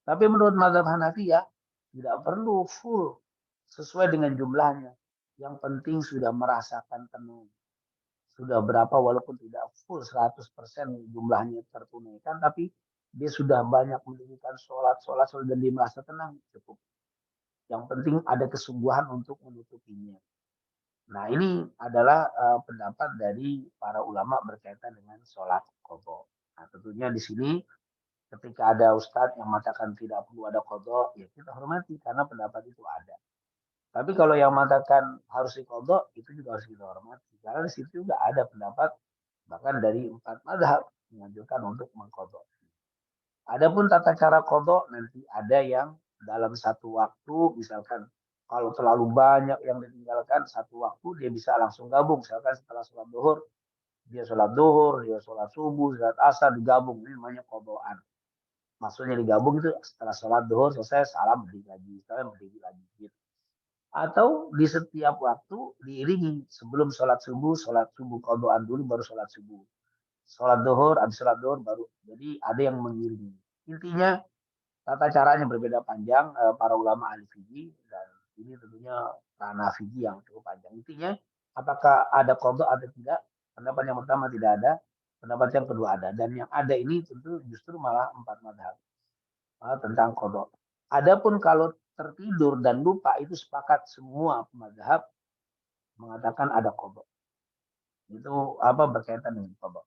Tapi menurut mazhab Hanafiyah tidak perlu full sesuai dengan jumlahnya. Yang penting sudah merasakan tenang. Sudah berapa walaupun tidak full 100% jumlahnya tertunaikan, tapi dia sudah banyak mendirikan sholat dan dia merasa tenang, cukup. Yang penting ada kesungguhan untuk menutupinya. Nah, ini adalah pendapat dari para ulama berkaitan dengan sholat qadha. Nah, tentunya di sini ketika ada ustadz yang mengatakan tidak perlu ada qadha, ya kita hormati karena pendapat itu ada. Tapi kalau yang mengatakan harus diqadha, itu juga harus kita hormati. Karena di situ juga ada pendapat bahkan dari 4 mazhab menganjurkan untuk mengqadha. Adapun tata cara qadha nanti ada yang dalam satu waktu, misalkan kalau terlalu banyak yang ditinggalkan satu waktu dia bisa langsung gabung. Misalkan setelah sholat duhur, dia sholat subuh, sholat asar digabung. Ini namanya qadhaan. Maksudnya digabung itu setelah sholat duhur selesai salam berdiri lagi gitu. Atau di setiap waktu diiringi sebelum sholat subuh qadhaan dulu baru sholat subuh. Sholat duhur, habis sholat duhur baru. Jadi ada yang mengiringi. Intinya tata caranya berbeda panjang para ulama ahli fikih dan ini tentunya ranah fikih yang cukup panjang. Intinya apakah ada qadha atau tidak? Pendapat yang pertama tidak ada, pendapat yang kedua ada dan yang ada ini tentu justru malah 4 mazhab tentang qadha. Adapun kalau tertidur dan lupa itu sepakat semua mazhab mengatakan ada qadha. Itu berkaitan dengan qadha.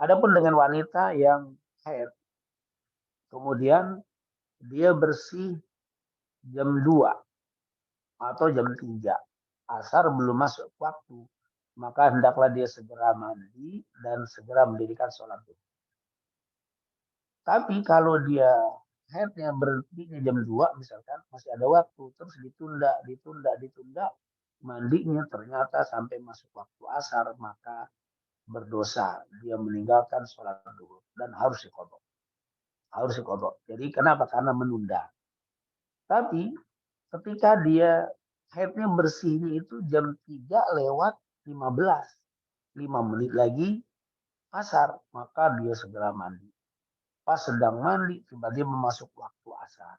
Adapun dengan wanita yang haid kemudian dia bersih jam 2 atau jam 3. Asar belum masuk waktu. Maka hendaklah dia segera mandi dan segera mendirikan sholat. Tapi kalau dia haidnya berhentinya jam 2 misalkan, masih ada waktu. Terus ditunda. Mandinya ternyata sampai masuk waktu asar, maka berdosa. Dia meninggalkan sholat duhur dan harus diqadha. Jadi kenapa? Karena menunda. Tapi ketika dia haidnya bersihnya itu jam 3:15, 5 menit lagi asar, maka dia segera mandi. pas sedang mandi, tiba-tiba masuk waktu asar.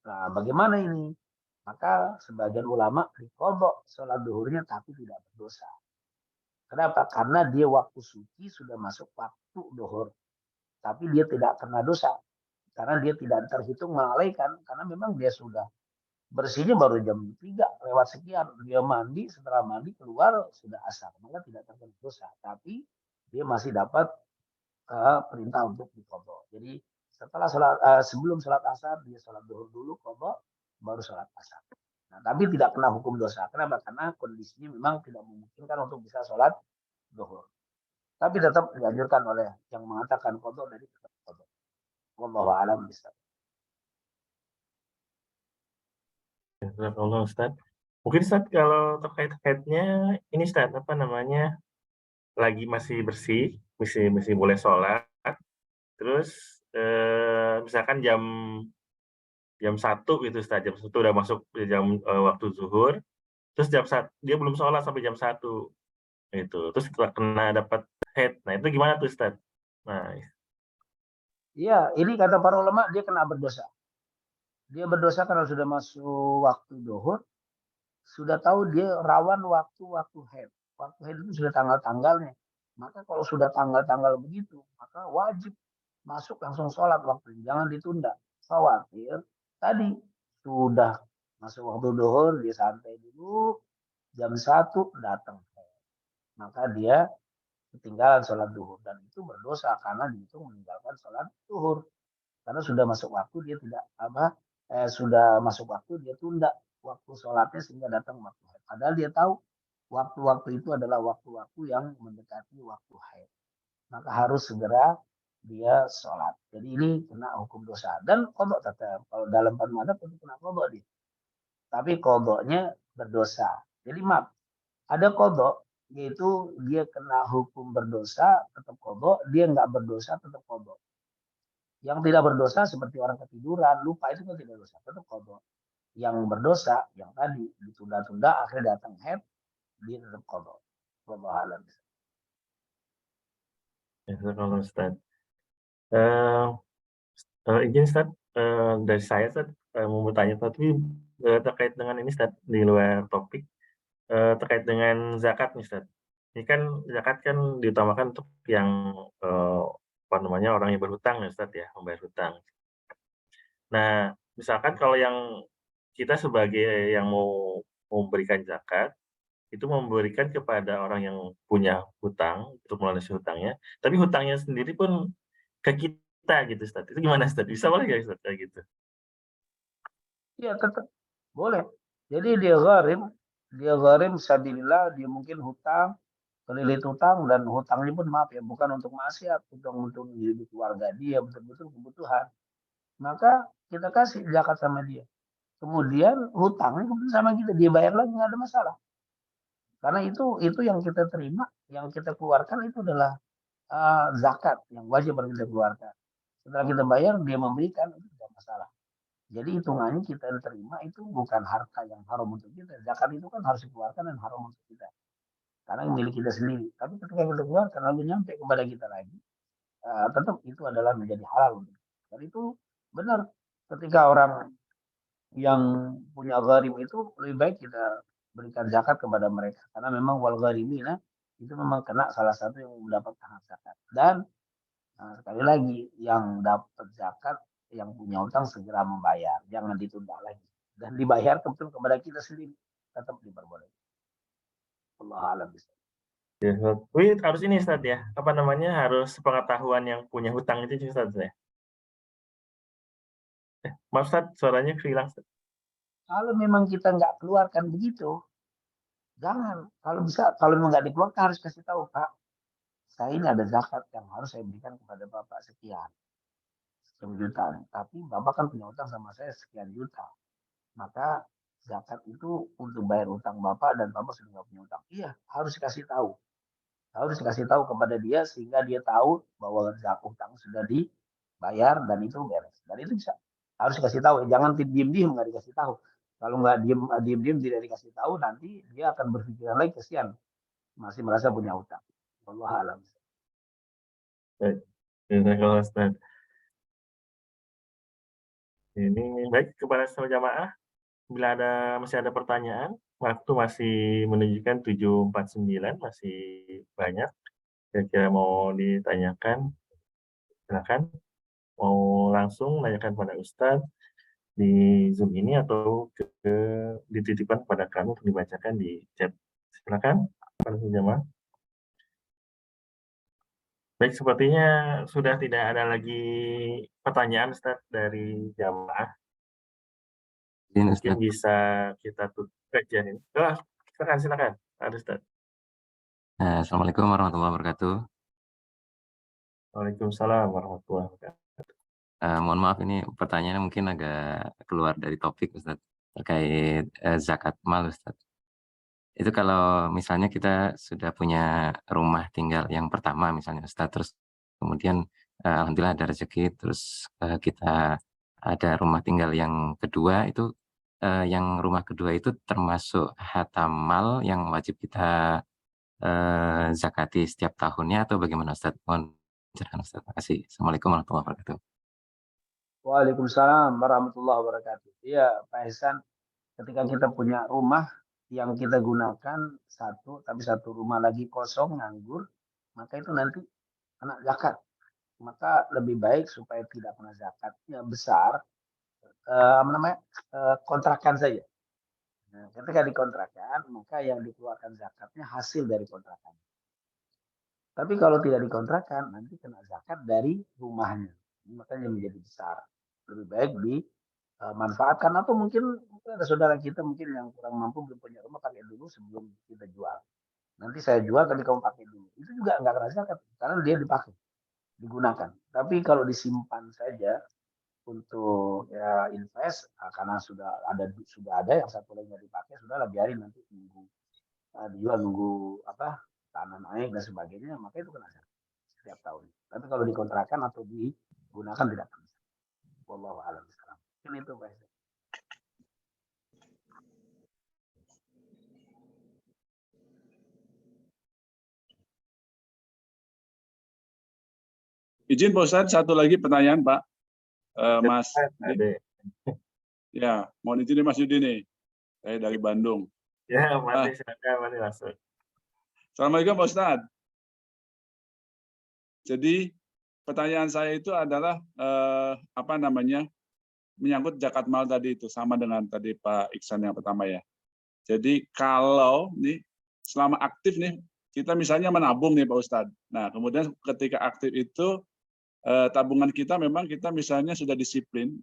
Nah, bagaimana ini? Maka sebagian ulama diqadha sholat duhurnya tapi tidak berdosa. Kenapa? Karena dia waktu suci sudah masuk waktu duhur. Tapi dia tidak kena dosa. Karena dia tidak terhitung melalaikan. Karena memang dia sudah bersihnya baru jam 3 lewat sekian. Dia mandi, setelah mandi keluar sudah asar. Maka tidak terkena dosa. Tapi dia masih dapat perintah untuk diqadha. Jadi setelah sebelum sholat asar dia sholat duhur dulu qadha baru sholat asar. Nah, tapi tidak kena hukum dosa. Kenapa? Karena kondisinya memang tidak memungkinkan untuk bisa sholat duhur. Tapi tetap dianjurkan oleh yang mengatakan qadha dari tetap qadha. Wallahu a'lam bishawab. Jazakallah Ustaz. Mungkin Ustaz kalau terkait-terkaitnya ini Ustaz apa namanya lagi masih bersih, masih boleh sholat. Terus misalkan jam 1 gitu Ustaz, jam 1 udah masuk jam waktu zuhur. Terus dia belum sholat sampai jam 1 gitu. Terus kena dapat haid. Nah, itu gimana tuh Ustaz? Nah, Iya, ini kata para ulama dia kena berdosa. Dia berdosa karena sudah masuk waktu duhur, sudah tahu dia rawan waktu-waktu haid. Waktu haid itu sudah tanggal-tanggalnya. Maka kalau sudah tanggal-tanggal begitu, maka wajib masuk langsung sholat waktu. Jangan ditunda. Khawatir tadi sudah masuk waktu duhur, dia santai dulu, jam 1 datang. Maka dia ketinggalan sholat duhur. Dan itu berdosa karena dihitung meninggalkan sholat duhur. Karena sudah masuk waktu dia tidak sudah masuk waktu dia tunda waktu sholatnya sehingga datang waktu haid. Padahal dia tahu waktu-waktu itu adalah waktu-waktu yang mendekati waktu haid. Maka harus segera dia sholat. Jadi ini kena hukum dosa dan qadha tetap. Kalau dalam madhab itu kena qadha dia. Tapi qadhanya berdosa. Jadi maaf, ada qadha yaitu dia kena hukum berdosa tetap qadha, dia nggak berdosa tetap qadha. Yang tidak berdosa seperti orang ketiduran, lupa itu kan tidak dosa, tetap qadha. Yang berdosa, yang tadi ditunda-tunda akhirnya datang haid, dia tetap qadha. Wallahu a'lam. jazakallah Ustaz. Izin Ustaz, dari saya Ustaz, mau bertanya tapi terkait dengan ini Ustaz, di luar topik, terkait dengan zakat nih Ustaz. Ini kan zakat kan diutamakan untuk yang apa namanya orang yang berhutang ya Ustaz ya, membayar hutang. Nah, misalkan kalau yang kita sebagai yang mau memberikan zakat, itu memberikan kepada orang yang punya hutang untuk melunasi hutangnya, tapi hutangnya sendiri pun ke kita gitu Ustaz. Itu gimana Ustaz? Bisa boleh nggak Ustaz kayak gitu? Iya tetap boleh. Jadi dia gharim sabilillah, dia mungkin hutang, kelilit hutang dan hutangnya pun maaf ya bukan untuk maksiat, untuk hidup keluarga dia betul-betul kebutuhan. Maka kita kasih zakat sama dia. Kemudian hutangnya kemudian sama kita dia bayar lagi nggak ada masalah. Karena itu yang kita terima, yang kita keluarkan itu adalah zakat yang wajib harus kita keluarkan. Setelah kita bayar dia memberikan itu tidak masalah. Jadi hitungannya kita terima itu bukan harta yang haram untuk kita. Zakat itu kan harus dikeluarkan dan haram untuk kita. Karena milik kita sendiri. Tapi ketika kita keluarkan lalu nyampe kepada kita lagi, tetap itu adalah menjadi halal. Dan itu benar. Ketika orang yang punya gharim itu lebih baik kita berikan zakat kepada mereka. Karena memang wal gharimina itu memang kena salah satu yang mendapatkan hak zakat. Dan sekali lagi yang dapat zakat yang punya utang segera membayar, jangan ditunda lagi dan dibayar betul kepada kita sendiri tetap diperbolehkan. Allah alam bisa. Ya, Ustaz. Wih, harus ini Ustaz ya, apa namanya, harus sepengetahuan yang punya hutang itu Ustaz ya? Maaf Ustaz, suaranya hilang Ustaz. Kalau memang kita nggak keluarkan begitu, jangan. Kalau bisa, kalau memang nggak dikeluarkan harus kasih tahu Pak, saya ini ada zakat yang harus saya berikan kepada Bapak sekian juta. Tapi Bapak kan punya utang sama saya sekian juta. Maka zakat itu untuk bayar utang Bapak dan Bapak sudah nggak punya utang. Iya, harus dikasih tahu. Harus dikasih tahu kepada dia sehingga dia tahu bahwa zakat utang sudah dibayar dan itu beres. Dan itu bisa harus dikasih tahu. Jangan diem-diem nggak dikasih tahu. Kalau nggak diem-diem tidak dikasih tahu nanti dia akan berpikiran lagi kesian masih merasa punya utang. Allah alam. Baik, jazakallah Ustaz. Ini baik kepada seluruh jamaah, bila masih ada pertanyaan, waktu masih menunjukkan 7.49, masih banyak. Kira-kira mau ditanyakan, silakan. Mau langsung tanyakan pada Ustadz di Zoom ini atau dititipkan kepada kami untuk dibacakan di chat. Silakan, para jamaah. Baik, sepertinya sudah tidak ada lagi pertanyaan Ustadz dari jamaah. Mungkin bisa kita tutup kajian ini. Silakan, ada Ustadz. Assalamualaikum warahmatullahi wabarakatuh. Waalaikumsalam warahmatullahi wabarakatuh. Mohon maaf ini pertanyaannya mungkin agak keluar dari topik Ustaz, terkait zakat mal Ustaz. Itu kalau misalnya kita sudah punya rumah tinggal yang pertama misalnya Ustaz, terus kemudian alhamdulillah ada rezeki, terus kita ada rumah tinggal yang kedua itu, yang rumah kedua itu termasuk harta mal yang wajib kita zakati setiap tahunnya atau bagaimana Ustaz? Mohon pencerahan Ustaz. Terima kasih. Assalamualaikum warahmatullahi wabarakatuh. Waalaikumsalam warahmatullahi wabarakatuh. Iya, Pak Ihsan, ketika kita punya rumah yang kita gunakan satu, tapi satu rumah lagi kosong, nganggur, maka itu nanti kena zakat. Maka lebih baik supaya tidak kena zakatnya besar, kontrakan saja. Nah, ketika dikontrakan, maka yang dikeluarkan zakatnya hasil dari kontrakan. Tapi kalau tidak dikontrakan, nanti kena zakat dari rumahnya. Makanya menjadi besar. Lebih baik dimanfaatkan atau mungkin ada saudara kita mungkin yang kurang mampu belum punya rumah, pakai dulu sebelum kita jual. Nanti saya jual tapi kamu pakai dulu. Itu juga nggak kena zakat karena dia dipakai, digunakan. Tapi kalau disimpan saja untuk ya invest, karena sudah ada yang satu lagi nggak dipakai, sudahlah biarin nanti nunggu dijual, nunggu tanah naik dan sebagainya, maka itu kena zakat setiap tahun. Tapi kalau dikontrakan atau digunakan tidak kena. Wallahu a'lam bishawab. Mungkin itu Pak. Izin Pak Ustadz, satu lagi pertanyaan Pak. Mas Ada. Ya, mohon izin Mas Yudi nih. Saya dari Bandung. Ya, mari silakan, mari langsung. Assalamualaikum Pak Ustadz. Jadi pertanyaan saya itu adalah menyangkut zakat mal tadi itu, sama dengan tadi Pak Iksan yang pertama ya. Jadi kalau nih selama aktif nih kita misalnya menabung nih Pak Ustadz. Nah kemudian ketika aktif itu tabungan kita memang kita misalnya sudah disiplin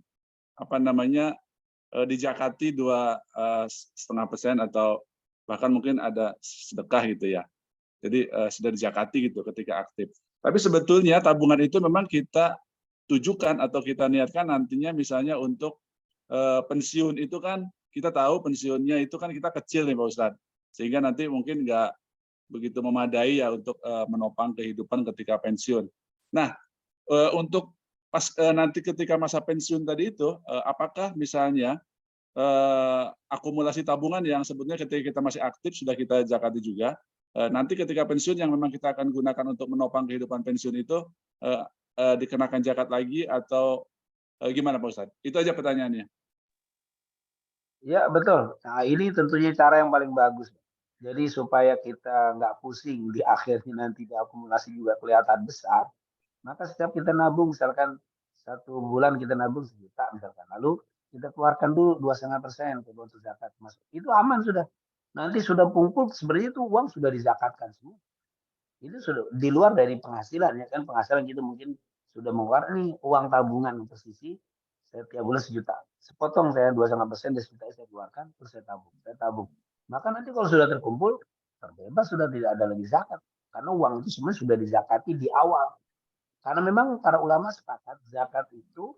dijakati 2,5% atau bahkan mungkin ada sedekah gitu ya. Jadi sudah dijakati gitu ketika aktif. Tapi sebetulnya tabungan itu memang kita tujukan atau kita niatkan nantinya misalnya untuk pensiun itu kan kita tahu pensiunnya itu kan kita kecil nih Pak Ustadz. Sehingga nanti mungkin nggak begitu memadai ya untuk menopang kehidupan ketika pensiun. Nah, untuk pas nanti ketika masa pensiun tadi itu, apakah misalnya akumulasi tabungan yang sebetulnya ketika kita masih aktif sudah kita zakati juga, nanti ketika pensiun yang memang kita akan gunakan untuk menopang kehidupan pensiun itu dikenakan zakat lagi atau gimana Pak Ustadz? Itu aja pertanyaannya. Ya betul. Nah ini tentunya cara yang paling bagus. Jadi supaya kita nggak pusing di akhirnya nanti diakumulasi juga kelihatan besar, maka setiap kita nabung misalkan 1 bulan kita nabung 1 juta misalkan, lalu kita keluarkan dulu 2,5% untuk zakat masuk, itu aman sudah. Nanti sudah kumpul sebenarnya itu uang sudah dizakatkan semua. Itu sudah di luar dari penghasilan ya kan, penghasilan kita mungkin sudah mengeluarkan nih uang tabungan tersisi setiap bulan 1 juta. Sepotong saya 2,5% dari 1 juta saya keluarkan, terus saya tabung. Maka nanti kalau sudah terkumpul, terbebas sudah tidak ada lagi zakat. Karena uang itu sebenarnya sudah dizakati di awal. Karena memang para ulama sepakat zakat itu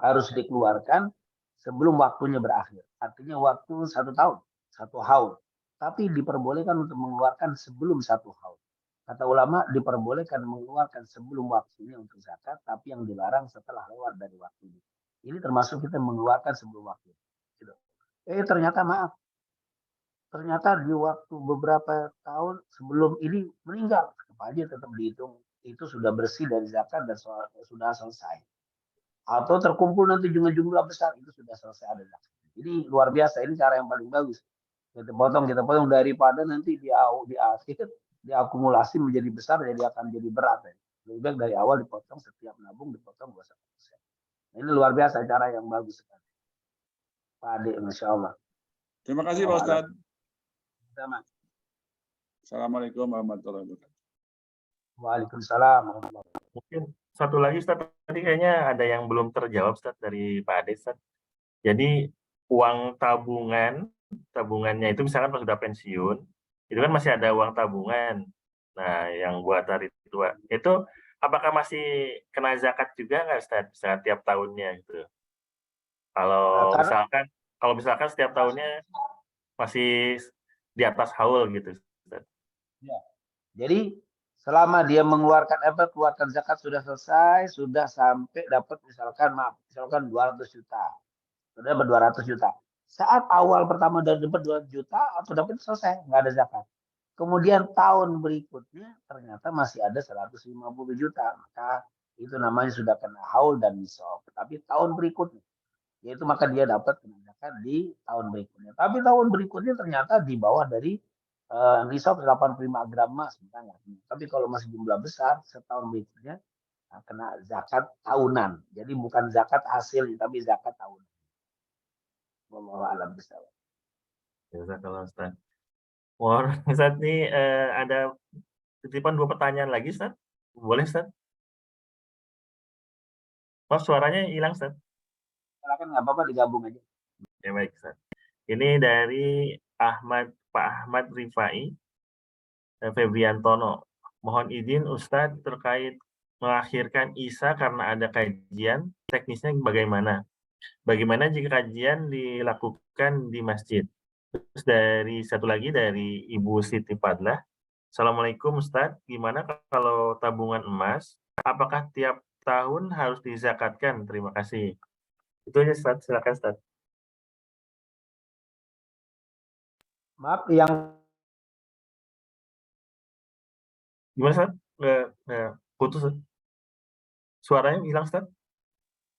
harus dikeluarkan sebelum waktunya berakhir. Artinya waktu 1 tahun, 1 haul. Tapi diperbolehkan untuk mengeluarkan sebelum 1 haul. Kata ulama diperbolehkan mengeluarkan sebelum waktunya untuk zakat, tapi yang dilarang setelah lewat dari waktunya. Ini termasuk kita mengeluarkan sebelum waktu. Ternyata maaf. Ternyata di waktu beberapa tahun sebelum ini meninggal. Apa aja tetap dihitung. Itu sudah bersih dari zakat dan sudah selesai. atau terkumpul nanti jumlah besar, itu sudah selesai ada zakat. Jadi luar biasa, ini cara yang paling bagus. Kita potong daripada nanti di akhir diakumulasi menjadi besar, jadi akan jadi berat. Ya. Lebih baik dari awal dipotong, setiap nabung dipotong 21%. Nah, ini luar biasa cara yang bagus sekali. Pak Ade, Masya Allah. Terima kasih Pak Ustadz. Sama. Assalamualaikum warahmatullahi wabarakatuh. Waalaikumsalam. Mungkin satu lagi Ustaz, tadi kayaknya ada yang belum terjawab Ustaz dari Pak Ade Ustaz. Jadi uang tabungannya itu misalkan pas sudah pensiun, itu kan masih ada uang tabungan. Nah, yang buat hari tua, itu apakah masih kena zakat juga nggak Ustaz? Misalkan tiap tahunnya gitu. Kalau misalkan setiap tahunnya masih di atas haul gitu Ustaz. Ya. Jadi selama dia keluarkan zakat sudah selesai, sudah sampai dapat misalkan 200 juta. Sudah dapat 200 juta. Saat awal pertama dapat 200 juta atau dapat selesai, nggak ada zakat. Kemudian tahun berikutnya ternyata masih ada 150 juta. Maka itu namanya sudah kena haul dan nisab. Tapi tahun berikutnya, yaitu maka dia dapat kena zakat di tahun berikutnya. Tapi tahun berikutnya ternyata di bawah dari nisab 85 gram emas. Tapi kalau masih jumlah besar, setahun berikutnya kena zakat tahunan. Jadi bukan zakat hasil, tapi zakat tahunan. Wallahu a'lam bishawab. Jazakallah Ustaz. Wah, Ustaz nih ada titipan 2 pertanyaan lagi Ustaz. Boleh Ustaz? Maaf suaranya hilang Ustaz. Silakan, nggak apa-apa, digabung aja. Ya baik Ustaz. Ini dari Pak Ahmad Rifai Febriantono. Mohon izin Ustaz terkait mengakhirkan Isya karena ada kajian, teknisnya bagaimana? Bagaimana jika kajian dilakukan di masjid? Terus satu lagi dari Ibu Siti Padlah. Assalamualaikum Ustadz, gimana kalau tabungan emas? Apakah tiap tahun harus dizakatkan? Terima kasih. Itu aja Ustadz, silakan Ustadz. Maaf, yang Gimana Ustadz? Putus Ustadz. Suaranya hilang Ustadz.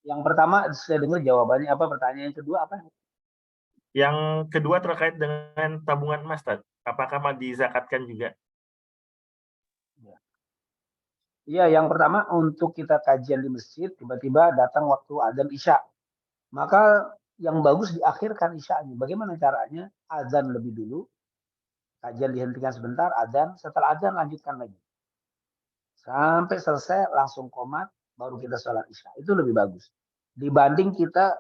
yang pertama saya dengar jawabannya apa, pertanyaan yang kedua apa? Yang kedua terkait dengan tabungan emas Ustadz. Apakah mau dizakatkan juga? Iya, yang pertama untuk kita kajian di masjid, tiba-tiba datang waktu adzan Isya. Maka yang bagus diakhirkan Isya'nya. Bagaimana caranya? Adzan lebih dulu, kajian dihentikan sebentar, adzan, setelah adzan lanjutkan lagi. Sampai selesai langsung qomat, baru kita sholat Isya. Itu lebih bagus. Dibanding kita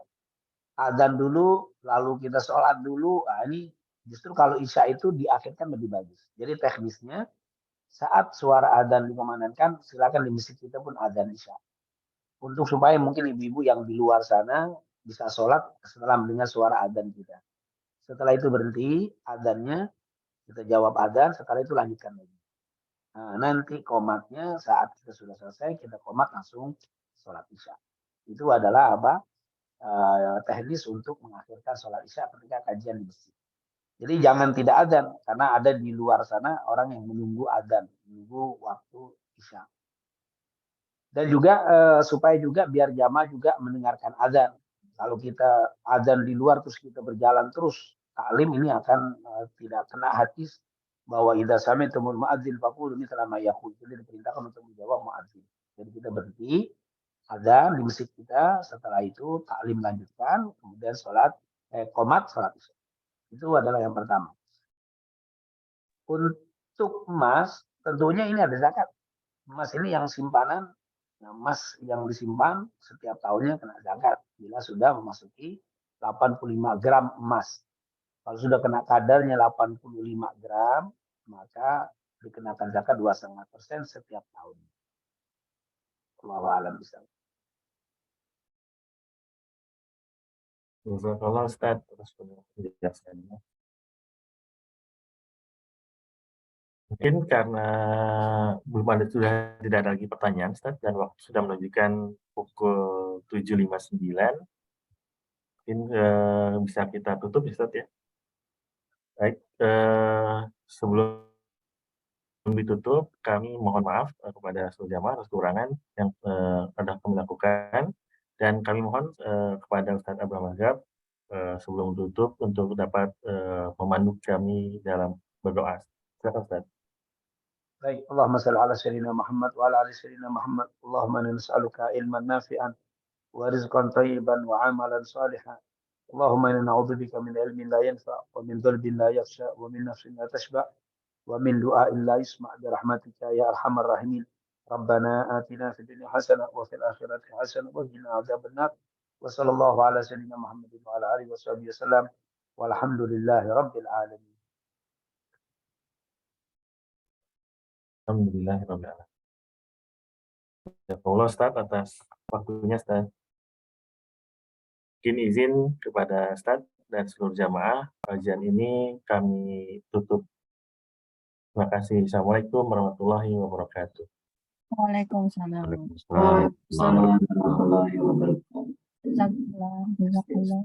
adzan dulu, lalu kita sholat dulu, nah ini justru kalau Isya itu diakhirkan lebih bagus. Jadi teknisnya, saat suara adzan dikumandangkan, silakan di masjid kita pun adzan Isya. Untuk supaya mungkin ibu-ibu yang di luar sana bisa sholat setelah mendengar suara adzan kita. Setelah itu berhenti adzannya, kita jawab adzan, setelah itu lanjutkan lagi. Nah, nanti qomatnya saat kita sudah selesai, kita qomat langsung sholat Isya. Itu adalah apa? Teknis untuk mengakhirkan sholat Isya ketika kajian di masjid. Jadi jangan tidak adzan, karena ada di luar sana orang yang menunggu adzan, menunggu waktu Isya. Dan juga supaya juga biar jamaah juga mendengarkan adzan. Kalau kita adzan di luar terus kita berjalan terus, taklim ini akan tidak kena hadis bahwa idza sami'tumul mu'adzin faqulu mithla ma yaqul. Jadi diperintahkan untuk menjawab mu'adzin. Jadi kita berhenti adzan di masjid kita, setelah itu taklim lanjutkan, kemudian sholat qomat sholat Isya. Itu adalah yang pertama. Untuk emas, tentunya ini ada zakat. Emas ini yang simpanan, emas yang disimpan setiap tahunnya kena zakat. Bila sudah memasuki 85 gram emas. Kalau sudah kena kadarnya 85 gram, maka dikenakan zakat 2,5% setiap tahun. Wallahu a'lam bishawab. Jazakallah Ustadz atas penjelasannya. Mungkin karena sudah tidak ada lagi pertanyaan Ustadz, dan waktu sudah menunjukkan pukul 7.59. Mungkin bisa kita tutup Ustadz ya. Baik, sebelum ditutup, kami mohon maaf kepada seluruh jamaah atas kekurangan yang telah kami lakukan. Dan kami mohon kepada Ustadz Abdul Mazhab sebelum tutup untuk dapat memandu kami dalam berdoa. Silakan Ustaz. Baik, Allahumma salli ala sayyidina Muhammad wa ala ali sayyidina Muhammad. Allahumma inna nas'aluka ilman nafi'an wa rizqan thayyiban wa amalan salihan. Allahumma inna na'udzubika min ilmin la yanfa' wa min qalbin la yakhsha wa min nafsin la tashba' wa min du'a'in la yusma' bi rahmatika ya arhamar rahimin. Rabbana atina fid dunya hasanah wa fil akhirati hasanah wa qina adzaban nar. Wa sallallahu ala sayyidina Muhammadin wa ala alihi washabihi wasallam. Walhamdulillahi rabbil alamin. Alhamdulillahirabbil alamin. Allah Ustaz atas waktunya Ustaz. Mungkin izin kepada Ustaz dan seluruh jamaah, kajian ini kami tutup. Terima kasih. Assalamualaikum warahmatullahi wabarakatuh. Waalaikumsalam. Waalaikumsalam. Warahmatullahi wabarakatuh. Jazakallah.